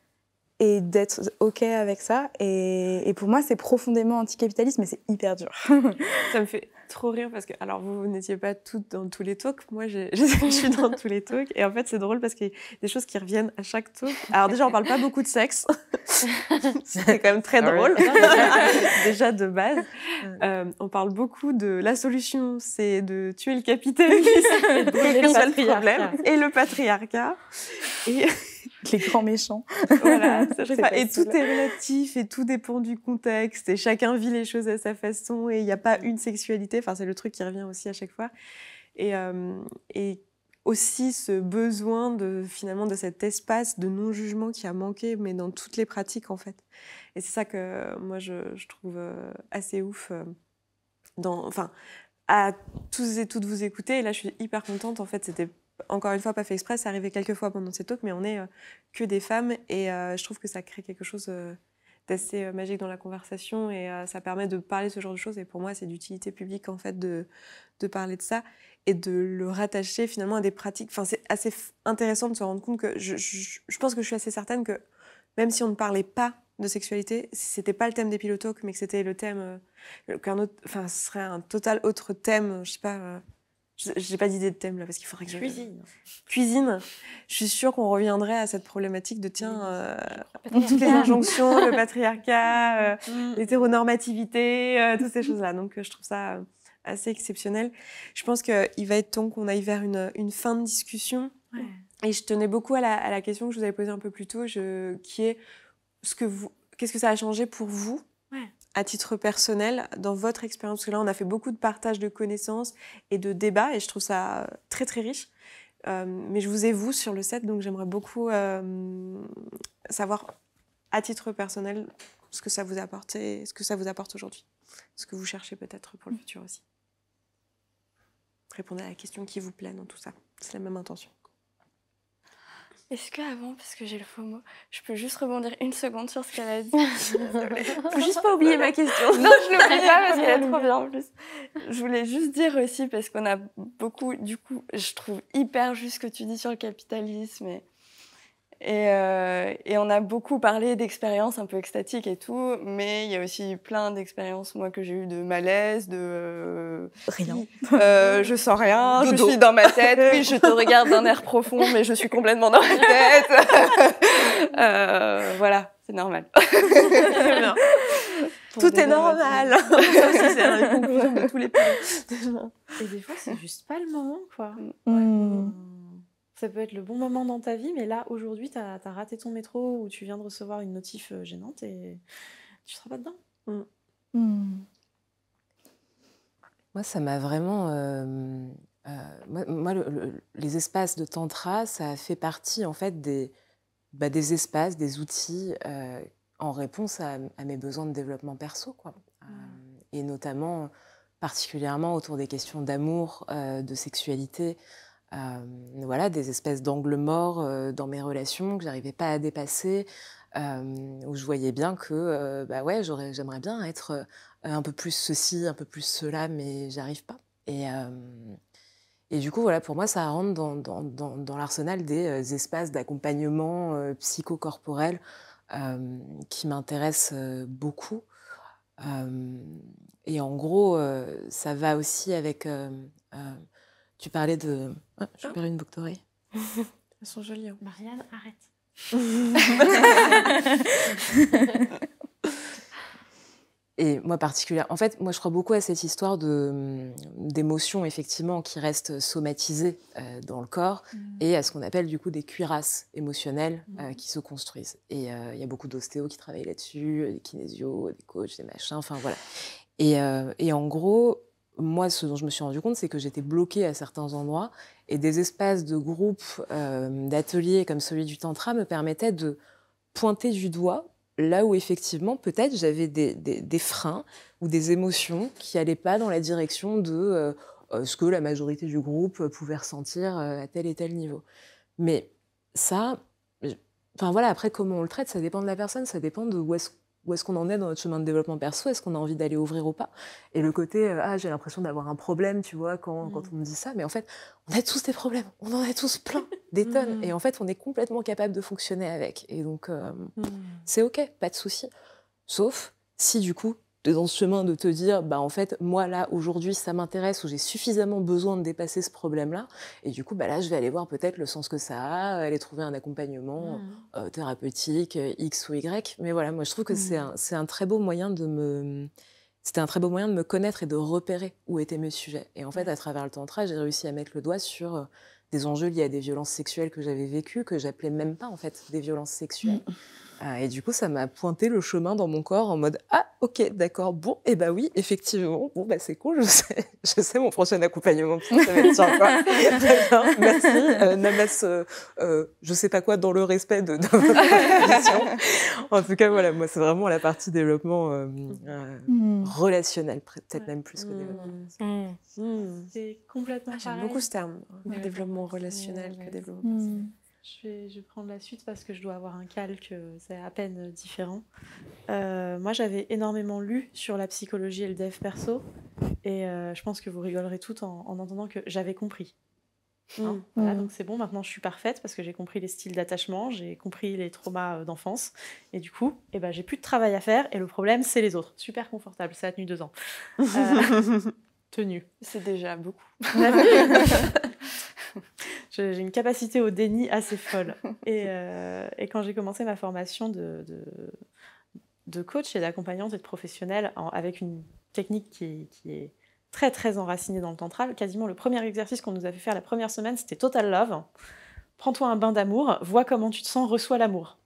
Speaker 2: et d'être OK avec ça. Et pour moi, c'est profondément anticapitaliste, mais c'est hyper dur.
Speaker 5: Ça me fait trop rire parce que, alors vous n'étiez pas toutes dans tous les talks, moi je suis dans tous les talks, et en fait c'est drôle parce qu'il y a des choses qui reviennent à chaque talk. Alors déjà on parle pas beaucoup de sexe, c'est quand même très drôle, déjà de base. On parle beaucoup de la solution, c'est de tuer le capitalisme, quel que soit le problème, et le patriarcat. Et
Speaker 2: les grands méchants.
Speaker 5: Voilà, et tout est relatif et tout dépend du contexte et chacun vit les choses à sa façon et il n'y a pas une sexualité. Enfin, c'est le truc qui revient aussi à chaque fois. Et aussi ce besoin finalement de cet espace de non-jugement qui a manqué, mais dans toutes les pratiques en fait. Et c'est ça que moi je trouve assez ouf. À tous et toutes vous écouter. Et là, je suis hyper contente. En fait, c'était encore une fois pas fait exprès, c'est arrivé quelques fois pendant ces talks, mais on est que des femmes et je trouve que ça crée quelque chose d'assez magique dans la conversation et ça permet de parler de ce genre de choses et pour moi c'est d'utilité publique en fait de parler de ça et de le rattacher finalement à des pratiques. Enfin, c'est assez intéressant de se rendre compte que je pense que je suis assez certaine que même si on ne parlait pas de sexualité, si c'était pas le thème des Pillow Talk, mais que c'était le thème ce serait un total autre thème, je sais pas. J'ai pas d'idée de thème là parce qu'il faudrait que Cuisine. Je suis sûre qu'on reviendrait à cette problématique de toutes les injonctions, le patriarcat, l'hétéronormativité, toutes ces choses-là. Donc je trouve ça assez exceptionnel. Je pense qu'il va être temps qu'on aille vers une fin de discussion. Ouais. Et je tenais beaucoup à la question que je vous avais posée un peu plus tôt, qui est qu'est-ce que ça a changé pour vous à titre personnel, dans votre expérience, parce que là, on a fait beaucoup de partage de connaissances et de débats, et je trouve ça très, très riche. Mais je vous ai, vous, sur le set, donc j'aimerais beaucoup savoir, à titre personnel, ce que ça vous apporte et ce que ça vous apporte aujourd'hui. Ce que vous cherchez peut-être pour le futur aussi. Répondez à la question qui vous plaît dans tout ça. C'est la même intention.
Speaker 3: Est-ce qu'avant, parce que j'ai le faux mot, je peux juste rebondir une seconde sur ce qu'elle a dit? Faut
Speaker 5: juste pas oublier ma question.
Speaker 3: Non, je l'oublie pas parce qu'elle est trop bien en plus. Je voulais juste dire aussi, parce qu'on a beaucoup, du coup, je trouve hyper juste ce que tu dis sur le capitalisme et on a beaucoup parlé d'expériences un peu extatiques et tout, mais il y a aussi plein d'expériences, moi, que j'ai eues de malaise, de...
Speaker 2: Rien.
Speaker 3: Je sens rien, je suis dans ma tête, oui, je te regarde d'un air profond, mais je suis complètement dans ma tête. Voilà, c'est normal.
Speaker 5: Tout est normal. Ça aussi, c'est la conclusion de tous les pays.
Speaker 6: Et des fois, c'est juste pas le moment, quoi. Ça peut être le bon moment dans ta vie, mais là, aujourd'hui, t'as raté ton métro ou tu viens de recevoir une notif gênante et tu seras pas dedans.
Speaker 4: Moi, ça m'a vraiment... les espaces de tantra, ça fait partie, en fait, des espaces, des outils en réponse à mes besoins de développement perso, quoi. Et notamment, particulièrement autour des questions d'amour, de sexualité, voilà, des espèces d'angles morts dans mes relations que j'arrivais pas à dépasser, où je voyais bien que j'aimerais bien être un peu plus ceci, un peu plus cela, mais j'arrive pas. Et du coup, voilà, pour moi, ça rentre dans l'arsenal des espaces d'accompagnement psychocorporel qui m'intéressent beaucoup. Et en gros, ça va aussi avec... tu parlais de... Ah, je perds une boucle d'oreille.
Speaker 5: Elles sont jolies. Hein.
Speaker 6: Marianne, arrête.
Speaker 4: Et moi, particulièrement... En fait, moi, je crois beaucoup à cette histoire d'émotions, effectivement, qui restent somatisées dans le corps et à ce qu'on appelle, du coup, des cuirasses émotionnelles qui se construisent. Et il y a beaucoup d'ostéos qui travaillent là-dessus, des kinésios, des coachs, des machins, enfin, voilà. Et en gros... Moi, ce dont je me suis rendu compte, c'est que j'étais bloquée à certains endroits et des espaces de groupe, d'ateliers comme celui du Tantra me permettaient de pointer du doigt là où effectivement, peut-être, j'avais des freins ou des émotions qui n'allaient pas dans la direction de ce que la majorité du groupe pouvait ressentir à tel et tel niveau. Mais ça, enfin voilà, après, comment on le traite, ça dépend de la personne, ça dépend de où est-ce qu'on en est dans notre chemin de développement perso, est-ce qu'on a envie d'aller ouvrir ou pas. Et le côté, j'ai l'impression d'avoir un problème, tu vois, quand on me dit ça, mais en fait, on a tous des problèmes, on en a tous plein, des tonnes, et en fait, on est complètement capable de fonctionner avec. Et donc, c'est OK, pas de souci. Sauf si, du coup, tu es dans ce chemin de te dire, en fait, moi, là, aujourd'hui, ça m'intéresse, ou j'ai suffisamment besoin de dépasser ce problème-là, et du coup, là, je vais aller voir peut-être le sens que ça a, aller trouver un accompagnement thérapeutique, X ou Y. Mais voilà, moi, je trouve que c'est un très beau moyen c'était un très beau moyen de me connaître et de repérer où étaient mes sujets. Et en fait, à travers le tantra, j'ai réussi à mettre le doigt sur des enjeux liés à des violences sexuelles que j'avais vécues, que j'appelais même pas, en fait, des violences sexuelles. Et du coup, ça m'a pointé le chemin dans mon corps en mode « Ah, ok, d'accord, bon, et oui, effectivement, bon, c'est cool, je sais mon prochain accompagnement, ça va être sympa. Très bien, merci, Namas, je sais pas quoi, dans le respect de votre position. » En tout cas, voilà, moi, c'est vraiment la partie développement relationnel, peut-être même plus que développement.
Speaker 6: C'est complètement pareil.
Speaker 5: J'aime beaucoup ce terme, développement relationnel que développement personnel.
Speaker 6: Je vais prendre la suite parce que je dois avoir un calque, c'est à peine différent. Moi, j'avais énormément lu sur la psychologie et le dev perso, et je pense que vous rigolerez toutes en entendant que j'avais compris. Voilà, donc c'est bon, maintenant je suis parfaite parce que j'ai compris les styles d'attachement, j'ai compris les traumas d'enfance, et du coup, j'ai plus de travail à faire, et le problème, c'est les autres. Super confortable, ça a tenu 2 ans. Tenu.
Speaker 3: C'est déjà beaucoup.
Speaker 6: J'ai une capacité au déni assez folle. Et quand j'ai commencé ma formation de coach et d'accompagnante et de professionnelle avec une technique qui est très très enracinée dans le tantra, quasiment le premier exercice qu'on nous a fait faire la première semaine, c'était Total Love. Prends-toi un bain d'amour, vois comment tu te sens, reçois l'amour.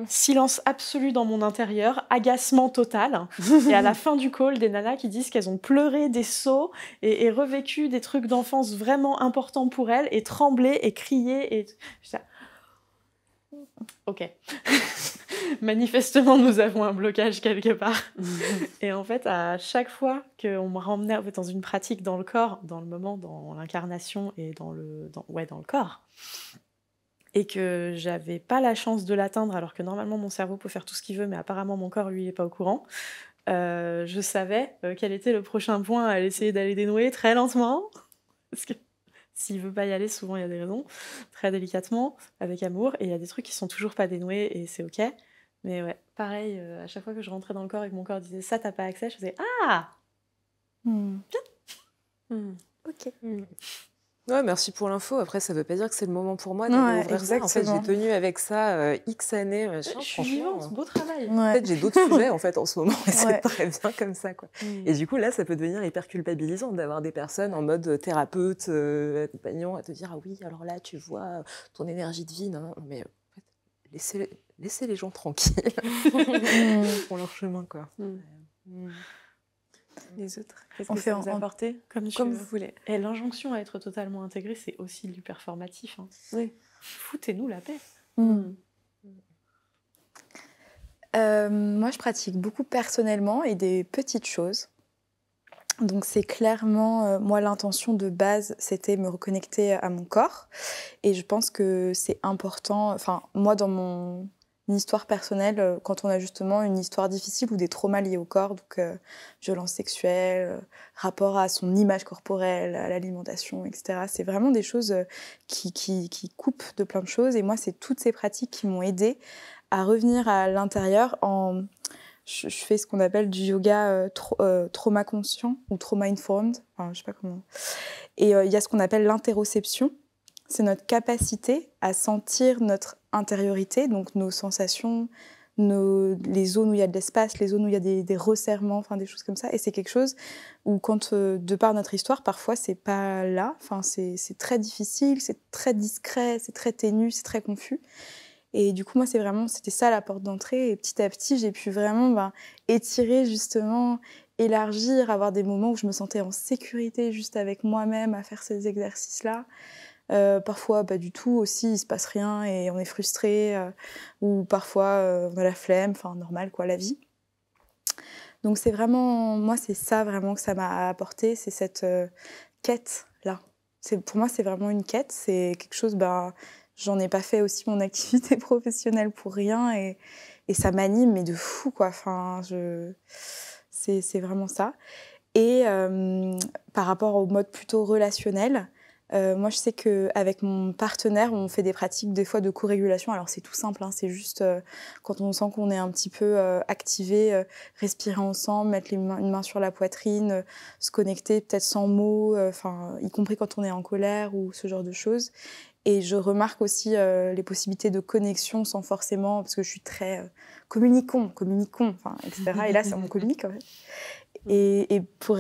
Speaker 6: Silence absolu dans mon intérieur, agacement total. Et à la fin du call, des nanas qui disent qu'elles ont pleuré des sauts et revécu des trucs d'enfance vraiment importants pour elles, et tremblé et crié. Et... Ok. Manifestement, nous avons un blocage quelque part. Et en fait, à chaque fois qu'on me ramenait dans une pratique dans le corps, dans le moment, dans l'incarnation et dans le corps, et que j'avais pas la chance de l'atteindre, alors que normalement mon cerveau peut faire tout ce qu'il veut, mais apparemment mon corps, lui, il est pas au courant, je savais quel était le prochain point à essayer d'aller dénouer très lentement, parce que s'il veut pas y aller, souvent il y a des raisons, très délicatement, avec amour, et il y a des trucs qui sont toujours pas dénoués, et c'est ok. Mais ouais, pareil, à chaque fois que je rentrais dans le corps et que mon corps disait « ça, t'as pas accès », je faisais « ah
Speaker 2: Ok.
Speaker 4: Ouais, merci pour l'info. Après, ça veut pas dire que c'est le moment pour moi d'aller ouvrir ça. En fait, j'ai tenu avec ça X années.
Speaker 6: Je suis vivante, beau travail.
Speaker 4: En fait, j'ai d'autres sujets en fait en ce moment et c'est très bien comme ça, quoi. Et du coup, là, ça peut devenir hyper culpabilisant d'avoir des personnes en mode thérapeute, accompagnant, à te dire ah oui, alors là, tu vois ton énergie de vie, non, mais en fait, laissez les gens tranquilles, pour leur chemin, quoi.
Speaker 6: Les autres, qu'est-ce que ça vous a apporté comme vous voulez. Et l'injonction à être totalement intégré, c'est aussi hyper formatif. Hein.
Speaker 5: Oui.
Speaker 6: Foutez-nous la paix.
Speaker 2: Moi, je pratique beaucoup personnellement et des petites choses. Donc c'est clairement, moi, l'intention de base, c'était me reconnecter à mon corps. Et je pense que c'est important, enfin, moi, dans mon histoire personnelle, quand on a justement une histoire difficile ou des traumas liés au corps, donc violence sexuelle, rapport à son image corporelle, à l'alimentation, etc. C'est vraiment des choses qui coupent de plein de choses. Et moi, c'est toutes ces pratiques qui m'ont aidée à revenir à l'intérieur en... Je fais ce qu'on appelle du yoga trauma conscient ou trauma informed, enfin, je sais pas comment. Et il y a ce qu'on appelle l'interoception. C'est notre capacité à sentir notre intériorité, donc nos sensations, les zones où il y a de l'espace, les zones où il y a des resserrements, enfin des choses comme ça. Et c'est quelque chose où, quand, de par notre histoire, parfois c'est pas là. Enfin, c'est très difficile, c'est très discret, c'est très ténu, c'est très confus. Et du coup, moi, c'était ça la porte d'entrée. Et petit à petit, j'ai pu vraiment étirer, justement, élargir, avoir des moments où je me sentais en sécurité juste avec moi-même à faire ces exercices-là. Parfois, pas du tout aussi, il se passe rien et on est frustré. Ou parfois, on a la flemme, enfin, normal, quoi, la vie. Donc, c'est vraiment... Moi, c'est ça, vraiment, que ça m'a apporté. C'est cette quête-là. Pour moi, c'est vraiment une quête. C'est quelque chose... J'en ai pas fait aussi mon activité professionnelle pour rien et ça m'anime, mais de fou, quoi. Enfin, c'est vraiment ça. Et par rapport au mode plutôt relationnel, moi, je sais qu'avec mon partenaire, on fait des pratiques des fois de co-régulation. Alors, c'est tout simple, hein, c'est juste quand on sent qu'on est un petit peu activé, respirer ensemble, mettre une main sur la poitrine, se connecter peut-être sans mots, y compris quand on est en colère ou ce genre de choses. Et je remarque aussi les possibilités de connexion sans forcément, parce que je suis très communiquons, etc. Et là, on communique quand même. Et pour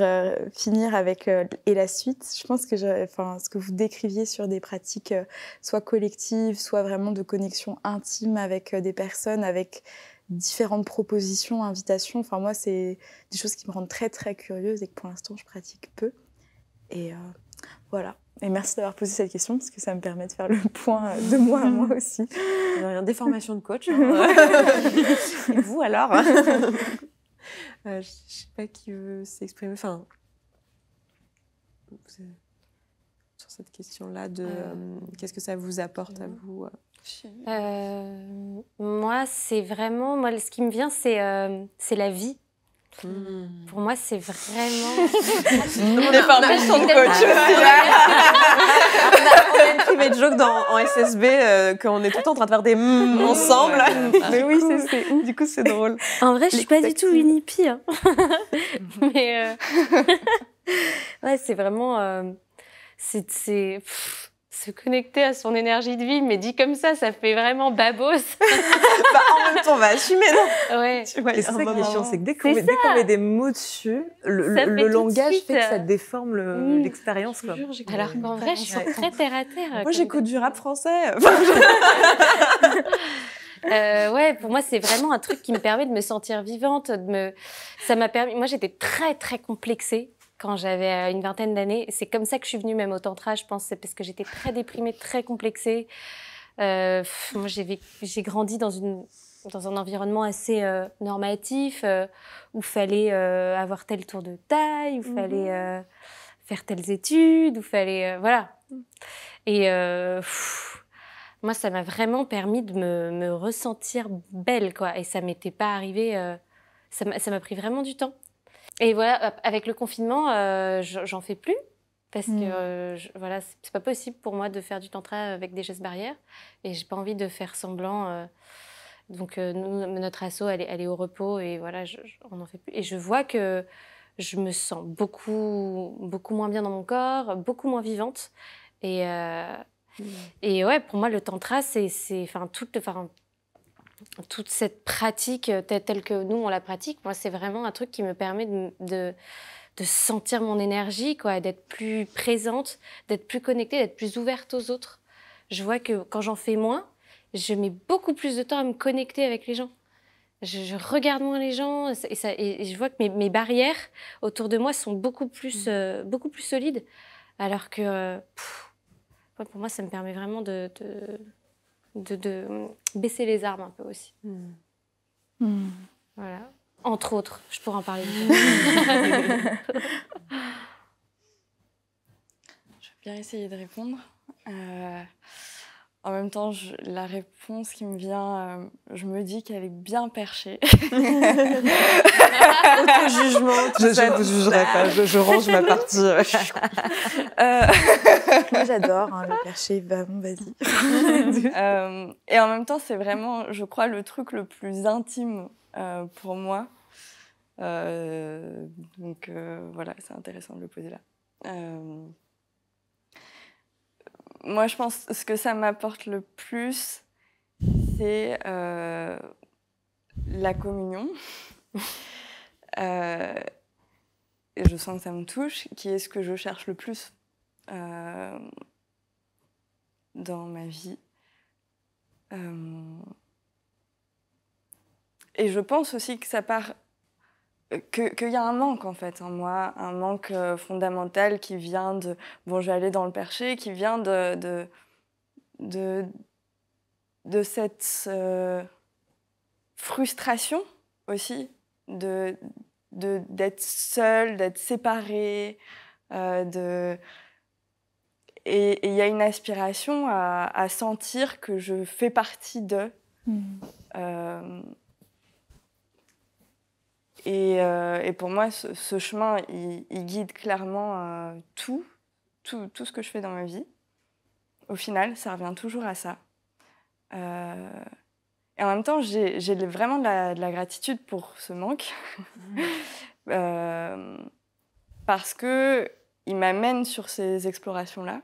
Speaker 2: finir avec et la suite, je pense que ce que vous décriviez sur des pratiques soit collectives, soit vraiment de connexion intime avec des personnes, avec différentes propositions, invitations. Enfin, moi, c'est des choses qui me rendent très, très curieuse et que pour l'instant, je pratique peu. Et voilà. Et merci d'avoir posé cette question parce que ça me permet de faire le point de moi à moi aussi.
Speaker 5: Des formations de coach. Hein. Et vous alors
Speaker 4: je ne sais pas qui veut s'exprimer. Enfin, sur cette question-là de qu'est-ce que ça vous apporte à vous
Speaker 1: Moi, c'est vraiment... ce qui me vient, c'est la vie. Pour moi, c'est vraiment...
Speaker 5: On est formation de coach. On a une private joke en SSB quand on est tout le temps en train de faire des ensemble.
Speaker 2: Mais oui, c'est ouf.
Speaker 5: Du coup, c'est drôle.
Speaker 1: En vrai, je suis pas du tout une hippie. Hein. Mais ouais, c'est vraiment... se connecter à son énergie de vie, mais dit comme ça fait vraiment babos.
Speaker 5: En même temps, on va assumer, non?
Speaker 1: Ouais.
Speaker 4: Tu vois, c'est ça qui est chiant, c'est que dès qu'on met des mots dessus, le langage fait que ça déforme l'expérience.
Speaker 1: Alors qu'en vrai, je suis très terre à terre.
Speaker 5: Moi, j'écoute du rap français.
Speaker 1: Ouais, pour moi, c'est vraiment un truc qui me permet de me sentir vivante. Ça m'a permis... Moi, j'étais très, très complexée quand j'avais une vingtaine d'années. C'est comme ça que je suis venue même au tantra, je pense. C'est parce que j'étais très déprimée, très complexée. Moi, j'ai grandi dans un environnement assez normatif, où il fallait avoir tel tour de taille, où il fallait faire telles études, où il fallait... voilà. Et moi, ça m'a vraiment permis de me ressentir belle, quoi. Et ça m'était pas arrivé... ça m'a pris vraiment du temps. Et voilà, avec le confinement, j'en fais plus. Parce que voilà, c'est pas possible pour moi de faire du tantra avec des gestes barrières. Et j'ai pas envie de faire semblant. Donc, notre asso, elle est au repos. Et voilà, on n'en fait plus. Et je vois que je me sens beaucoup moins bien dans mon corps, beaucoup moins vivante. Et ouais, pour moi, le tantra, c'est toute cette pratique telle que nous, on la pratique. Moi, c'est vraiment un truc qui me permet de sentir mon énergie, quoi, d'être plus présente, d'être plus connectée, d'être plus ouverte aux autres. Je vois que quand j'en fais moins, je mets beaucoup plus de temps à me connecter avec les gens. Je regarde moins les gens et je vois que mes barrières autour de moi sont beaucoup plus solides. Alors que pour moi, ça me permet vraiment de baisser les armes un peu aussi. Voilà. Entre autres, je pourrais en parler.
Speaker 3: Je vais bien essayer de répondre. En même temps, la réponse qui me vient, je me dis qu'elle est bien perchée.
Speaker 5: Auto-jugement.
Speaker 4: Je ne vous jugerai pas, je range ma partie.
Speaker 2: Moi, j'adore le perché. Vas-y.
Speaker 3: Et en même temps, c'est vraiment, je crois, le truc le plus intime pour moi. Donc voilà, c'est intéressant de le poser là. Moi, je pense que ce que ça m'apporte le plus, c'est la communion. Et je sens que ça me touche, qui est ce que je cherche le plus dans ma vie. Et je pense aussi que ça part... qu'il y a un manque en fait en moi, un manque fondamental qui vient de... Bon, je vais aller dans le perché, qui vient de cette frustration aussi, d'être seule, d'être séparée, et il y a une aspiration à sentir que je fais partie d'eux. Et pour moi, ce chemin, il guide clairement tout ce que je fais dans ma vie. Au final, ça revient toujours à ça. Et en même temps, j'ai vraiment de la gratitude pour ce manque. Parce qu'il m'amène sur ces explorations-là.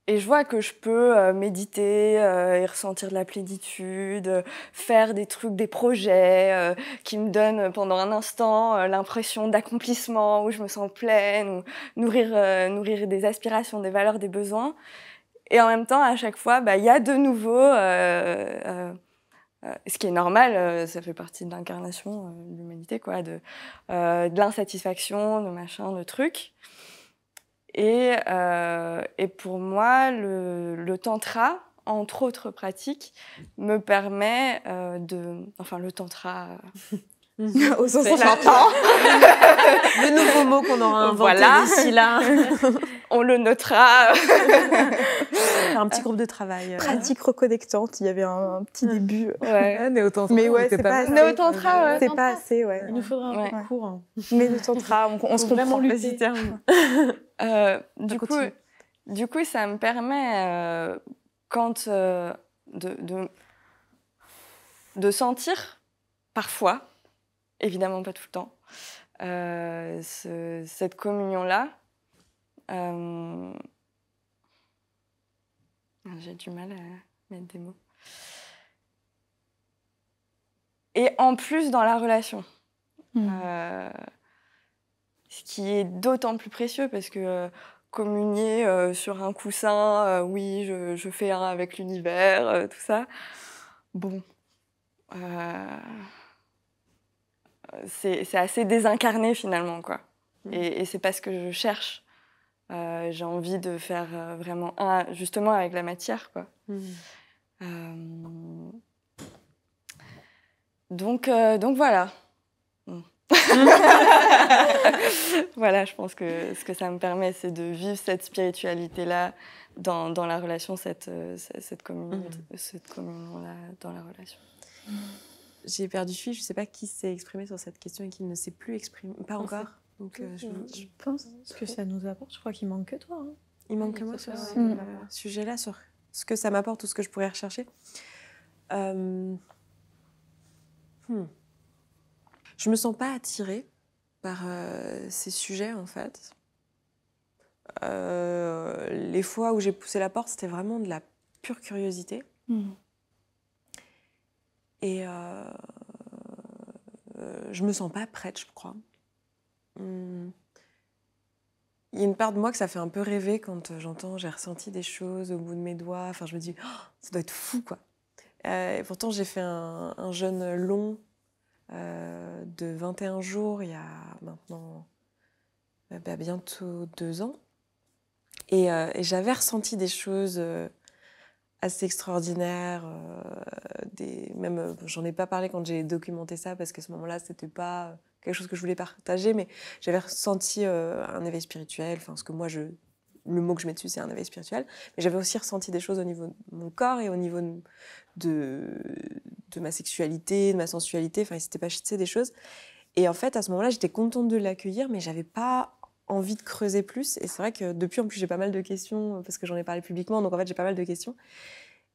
Speaker 3: Et je vois que je peux méditer et ressentir de la plénitude, faire des trucs, des projets qui me donnent pendant un instant l'impression d'accomplissement, où je me sens pleine, ou nourrir des aspirations, des valeurs, des besoins. Et en même temps, à chaque fois, y a de nouveau, ce qui est normal, ça fait partie de l'incarnation de l'humanité, quoi, de l'insatisfaction, de machin, de trucs. Et pour moi, le tantra, entre autres pratiques, me permet enfin, le tantra...
Speaker 2: Au sens où j'entends.
Speaker 5: Le nouveau mot qu'on aura inventé d'ici là.
Speaker 3: On le notera.
Speaker 6: Un petit groupe de travail.
Speaker 2: Pratique reconnectante, il y avait un petit début.
Speaker 3: Ouais.
Speaker 4: Néo-tantra,
Speaker 2: mais ouais, c'est pas assez.
Speaker 3: Néo-tantra, ouais.
Speaker 2: C'est pas assez, ouais.
Speaker 6: Il nous faudra un peu de cours. Hein.
Speaker 2: Mais le tantra, on se comprend.
Speaker 6: Vas-y,
Speaker 3: du coup, ça me permet, quand de sentir, parfois, évidemment pas tout le temps, cette communion-là. J'ai du mal à mettre des mots. Et en plus dans la relation. Ce qui est d'autant plus précieux parce que communier sur un coussin, oui, je fais un avec l'univers, tout ça. Bon, c'est assez désincarné finalement, quoi. Et c'est pas ce que je cherche. J'ai envie de faire vraiment un, justement avec la matière, quoi. Donc voilà. Voilà, je pense que ce que ça me permet, c'est de vivre cette spiritualité-là dans la relation, cette communion-là dans la relation.
Speaker 5: J'ai perdu fil, je ne sais pas qui s'est exprimé sur cette question et qui ne s'est plus exprimé. Pas encore. Donc, je
Speaker 6: pense que ça nous apporte. Je crois qu'il manque que toi. Hein.
Speaker 5: Il manque que moi sur ce sujet-là, sur ce que ça m'apporte ou ce que je pourrais rechercher. Je me sens pas attirée par ces sujets, en fait. Les fois où j'ai poussé la porte, c'était vraiment de la pure curiosité. Et je me sens pas prête, je crois. Il y a une part de moi que ça fait un peu rêver quand j'entends, j'ai ressenti des choses au bout de mes doigts. Enfin, je me dis, oh, ça doit être fou, quoi. Et pourtant, j'ai fait un jeûne long de 21 jours il y a maintenant bientôt 2 ans. Et j'avais ressenti des choses assez extraordinaires. Même, j'en ai pas parlé quand j'ai documenté ça parce qu'à ce moment-là, c'était pas quelque chose que je voulais partager, mais j'avais ressenti un éveil spirituel. Enfin, ce que moi, le mot que je mets dessus, c'est un éveil spirituel. Mais j'avais aussi ressenti des choses au niveau de mon corps et au niveau de ma sexualité, de ma sensualité. Enfin, il s'était passé des choses. Et en fait, à ce moment-là, j'étais contente de l'accueillir, mais j'avais pas envie de creuser plus. Et c'est vrai que depuis, en plus, j'ai pas mal de questions parce que j'en ai parlé publiquement. Donc, en fait, j'ai pas mal de questions.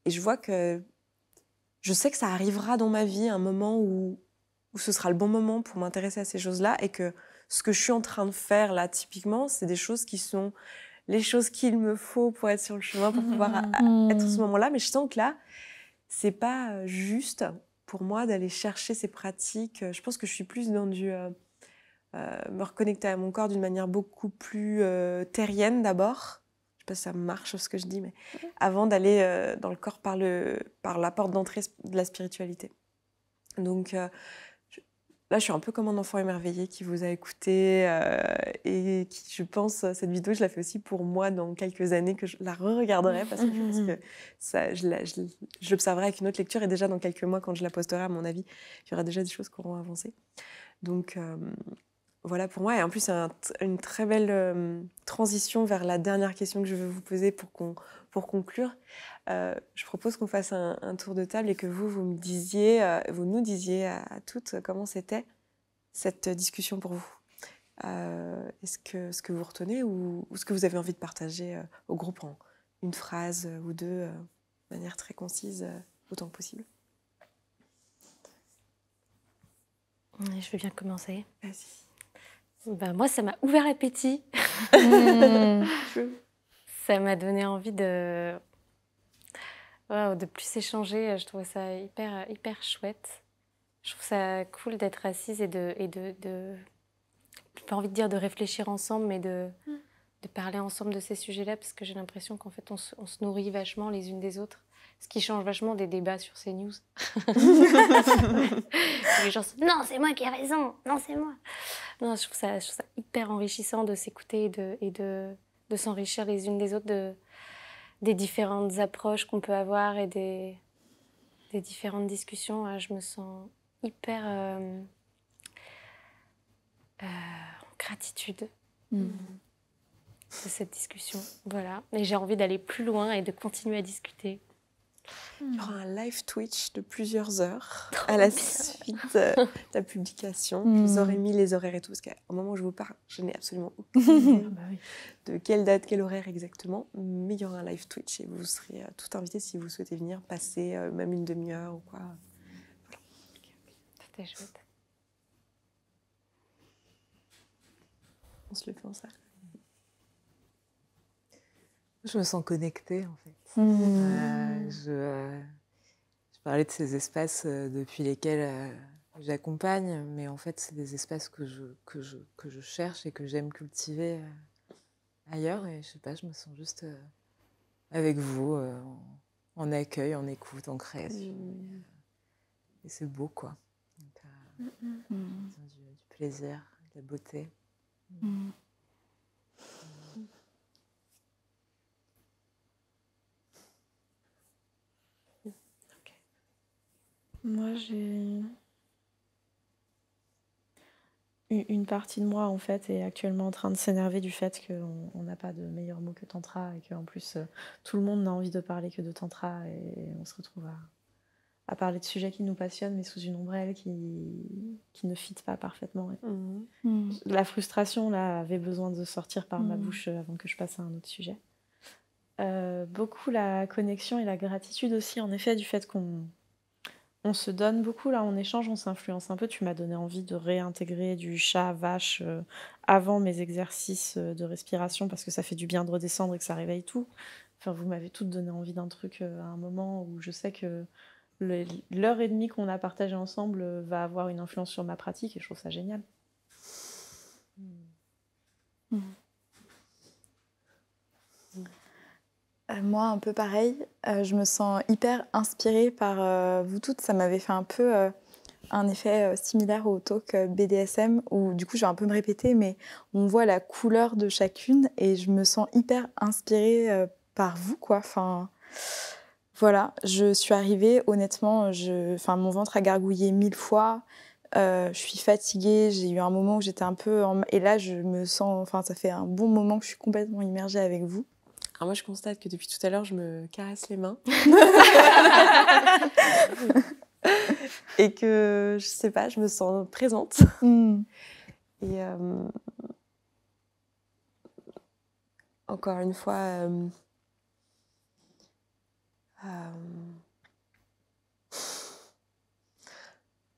Speaker 5: Et je vois que je sais que ça arrivera dans ma vie un moment où ce sera le bon moment pour m'intéresser à ces choses-là et que ce que je suis en train de faire là, typiquement, c'est des choses qui sont les choses qu'il me faut pour être sur le chemin, pour pouvoir être à ce moment-là. Mais je sens que là, c'est pas juste pour moi d'aller chercher ces pratiques. Je pense que je suis plus dans du me reconnecter à mon corps d'une manière beaucoup plus terrienne d'abord. Je sais pas si ça marche ce que je dis, mais avant d'aller dans le corps par la porte d'entrée de la spiritualité. Donc là, je suis un peu comme un enfant émerveillé qui vous a écouté et qui, je pense, cette vidéo, je la fais aussi pour moi dans quelques années, que je la re-regarderai parce que je pense que ça, je l'observerai avec une autre lecture et déjà dans quelques mois, quand je la posterai, à mon avis, il y aura déjà des choses qui auront avancé. Donc voilà pour moi. Et en plus, c'est une très belle transition vers la dernière question que je veux vous poser pour conclure. Je propose qu'on fasse un tour de table et que vous nous disiez à toutes comment c'était cette discussion pour vous. Est-ce que ce que vous retenez ou ce que vous avez envie de partager au groupe en une phrase ou deux, de manière très concise, autant que possible.
Speaker 1: Je vais bien commencer.
Speaker 5: Vas-y.
Speaker 1: Ben, moi, ça m'a ouvert l'appétit. Ça m'a donné envie de plus échanger. Je trouvais ça hyper chouette. Je trouve ça cool d'être assise et de pas envie de dire de réfléchir ensemble, mais de parler ensemble de ces sujets-là, parce que j'ai l'impression qu'en fait, on se nourrit vachement les unes des autres. Ce qui change vachement des débats sur CNews. Les gens se disent « Non, c'est moi qui ai raison. Non, c'est moi. » Non, je trouve ça hyper enrichissant de s'écouter et de s'enrichir les unes des autres des différentes approches qu'on peut avoir et des différentes discussions. Je me sens hyper en gratitude de cette discussion. Voilà. Et j'ai envie d'aller plus loin et de continuer à discuter.
Speaker 5: Il y aura un live Twitch de plusieurs heures à la suite de la publication. Je vous aurais mis les horaires et tout, parce qu'au moment où je vous parle, je n'ai absolument aucune idée de quelle date, quel horaire exactement. Mais il y aura un live Twitch et vous serez tout invités si vous souhaitez venir passer même une demi-heure ou quoi. Voilà.
Speaker 1: C'était chouette.
Speaker 5: On se le fait en salle.
Speaker 4: Je me sens connectée, en fait. Je parlais de ces espaces depuis lesquels j'accompagne, mais en fait, c'est des espaces que je cherche et que j'aime cultiver ailleurs et je sais pas, je me sens juste avec vous, en accueil, en écoute, en création. Et c'est beau, quoi. Donc, du plaisir, de la beauté.
Speaker 6: Moi, j'ai une partie de moi, en fait, est actuellement en train de s'énerver du fait qu'on n'a pas de meilleur mot que tantra et qu'en plus, tout le monde n'a envie de parler que de tantra et on se retrouve à parler de sujets qui nous passionnent mais sous une ombrelle qui ne fit pas parfaitement. La frustration, là, avait besoin de sortir par ma bouche avant que je passe à un autre sujet. Beaucoup la connexion et la gratitude aussi, en effet, du fait qu'on se donne beaucoup, là, on échange, on s'influence un peu. Tu m'as donné envie de réintégrer du chat, vache, avant mes exercices de respiration, parce que ça fait du bien de redescendre et que ça réveille tout. Enfin, vous m'avez toutes donné envie d'un truc à un moment où je sais que l'heure et demie qu'on a partagée ensemble va avoir une influence sur ma pratique, et je trouve ça génial.
Speaker 2: Moi, un peu pareil, je me sens hyper inspirée par vous toutes. Ça m'avait fait un peu un effet similaire au talk BDSM, où du coup, je vais un peu me répéter, mais on voit la couleur de chacune et je me sens hyper inspirée par vous, quoi. Enfin, voilà, je suis arrivée, honnêtement, mon ventre a gargouillé 1000 fois. Je suis fatiguée, j'ai eu un moment où j'étais un peu... Et là, je me sens... Enfin, ça fait un bon moment que je suis complètement immergée avec vous.
Speaker 5: Alors moi, je constate que depuis tout à l'heure, je me caresse les mains. Et que, je sais pas, je me sens présente. Et encore une fois,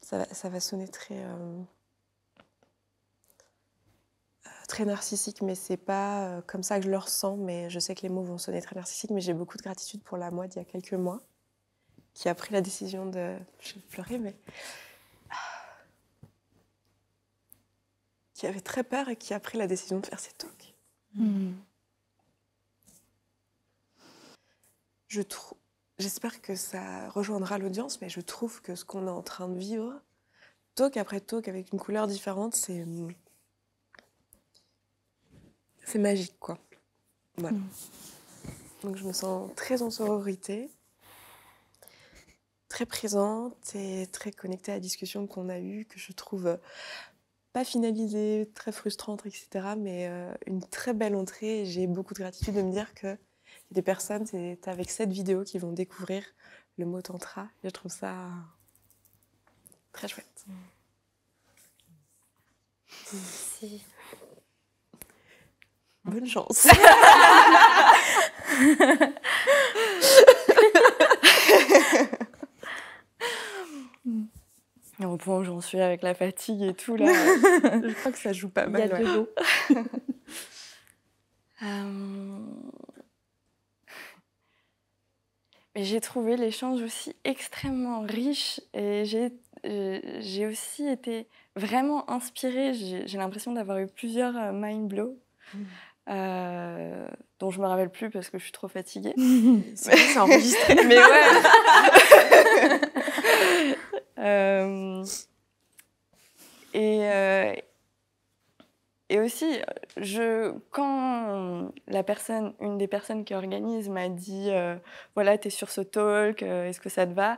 Speaker 5: ça va sonner très narcissique, mais c'est pas comme ça que je le ressens. Mais je sais que les mots vont sonner très narcissiques, mais j'ai beaucoup de gratitude pour la moi d'il y a quelques mois, qui a pris la décision de... Je vais pleurer, mais... qui avait très peur et qui a pris la décision de faire ses talks. J'espère que ça rejoindra l'audience, mais je trouve que ce qu'on est en train de vivre, talk après talk, avec une couleur différente, c'est magique, quoi. Voilà. Donc je me sens très en sororité, très présente et très connectée à la discussion qu'on a eue, que je trouve pas finalisée, très frustrante, etc. Mais une très belle entrée. Et j'ai beaucoup de gratitude de me dire que des personnes, c'est avec cette vidéo qui vont découvrir le mot tantra. Et je trouve ça très chouette.
Speaker 1: Merci.
Speaker 5: Bonne chance.
Speaker 3: Au point où j'en suis avec la fatigue et tout, là, je crois que ça joue pas mal.
Speaker 6: Il y a de l'eau.
Speaker 3: Mais j'ai trouvé l'échange aussi extrêmement riche et j'ai aussi été vraiment inspirée. J'ai l'impression d'avoir eu plusieurs mind blows. Dont je me rappelle plus parce que je suis trop fatiguée.
Speaker 5: C'est enregistré.
Speaker 3: Mais ouais. Et aussi, quand une des personnes qui organise m'a dit voilà, t'es sur ce talk, est-ce que ça te va?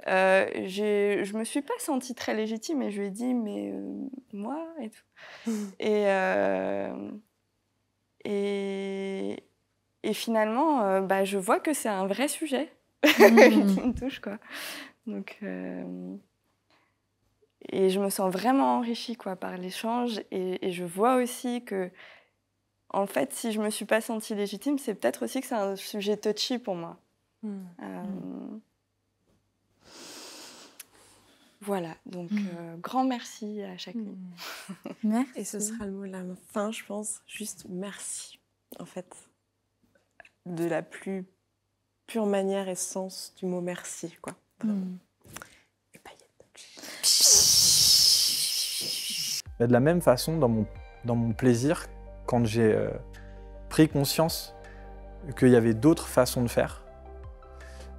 Speaker 3: Je me suis pas sentie très légitime et je lui ai dit mais moi et tout. Et finalement, je vois que c'est un vrai sujet qui me touche, quoi. Donc, et je me sens vraiment enrichie, quoi, par l'échange. Et je vois aussi que, en fait, si je me suis pas sentie légitime, c'est peut-être aussi que c'est un sujet touchy pour moi. Voilà, donc grand merci à chacune.
Speaker 2: Merci.
Speaker 5: Et ce sera le mot de la fin, je pense. Juste merci, en fait. De la plus pure manière et sens du mot merci, quoi. Et paillettes.
Speaker 7: De la même façon, dans mon plaisir, quand j'ai pris conscience qu'il y avait d'autres façons de faire,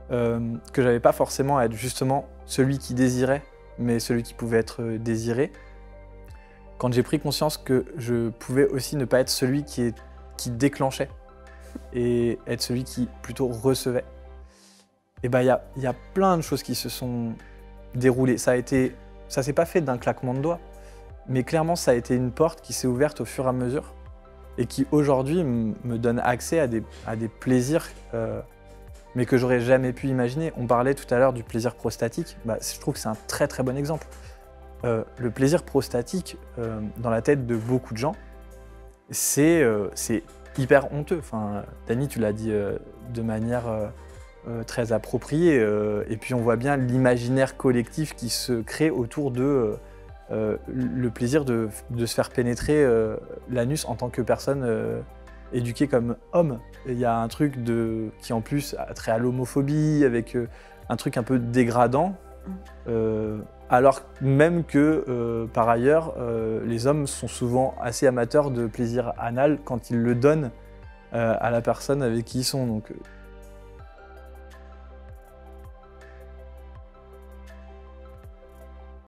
Speaker 7: que j'avais pas forcément à être justement celui qui désirait, mais celui qui pouvait être désiré. Quand j'ai pris conscience que je pouvais aussi ne pas être celui qui déclenchait et être celui qui plutôt recevait, et ben il y a plein de choses qui se sont déroulées. Ça s'est pas fait d'un claquement de doigts, mais clairement ça a été une porte qui s'est ouverte au fur et à mesure et qui aujourd'hui me donne accès à des plaisirs mais que j'aurais jamais pu imaginer. On parlait tout à l'heure du plaisir prostatique, je trouve que c'est un très très bon exemple. Le plaisir prostatique, dans la tête de beaucoup de gens, c'est hyper honteux. Enfin, Dany, tu l'as dit de manière très appropriée, et puis on voit bien l'imaginaire collectif qui se crée autour de le plaisir de se faire pénétrer l'anus en tant que personne éduquée comme homme. Il y a un truc qui en plus a trait à l'homophobie, avec un truc un peu dégradant, alors même que par ailleurs les hommes sont souvent assez amateurs de plaisir anal quand ils le donnent à la personne avec qui ils sont. Donc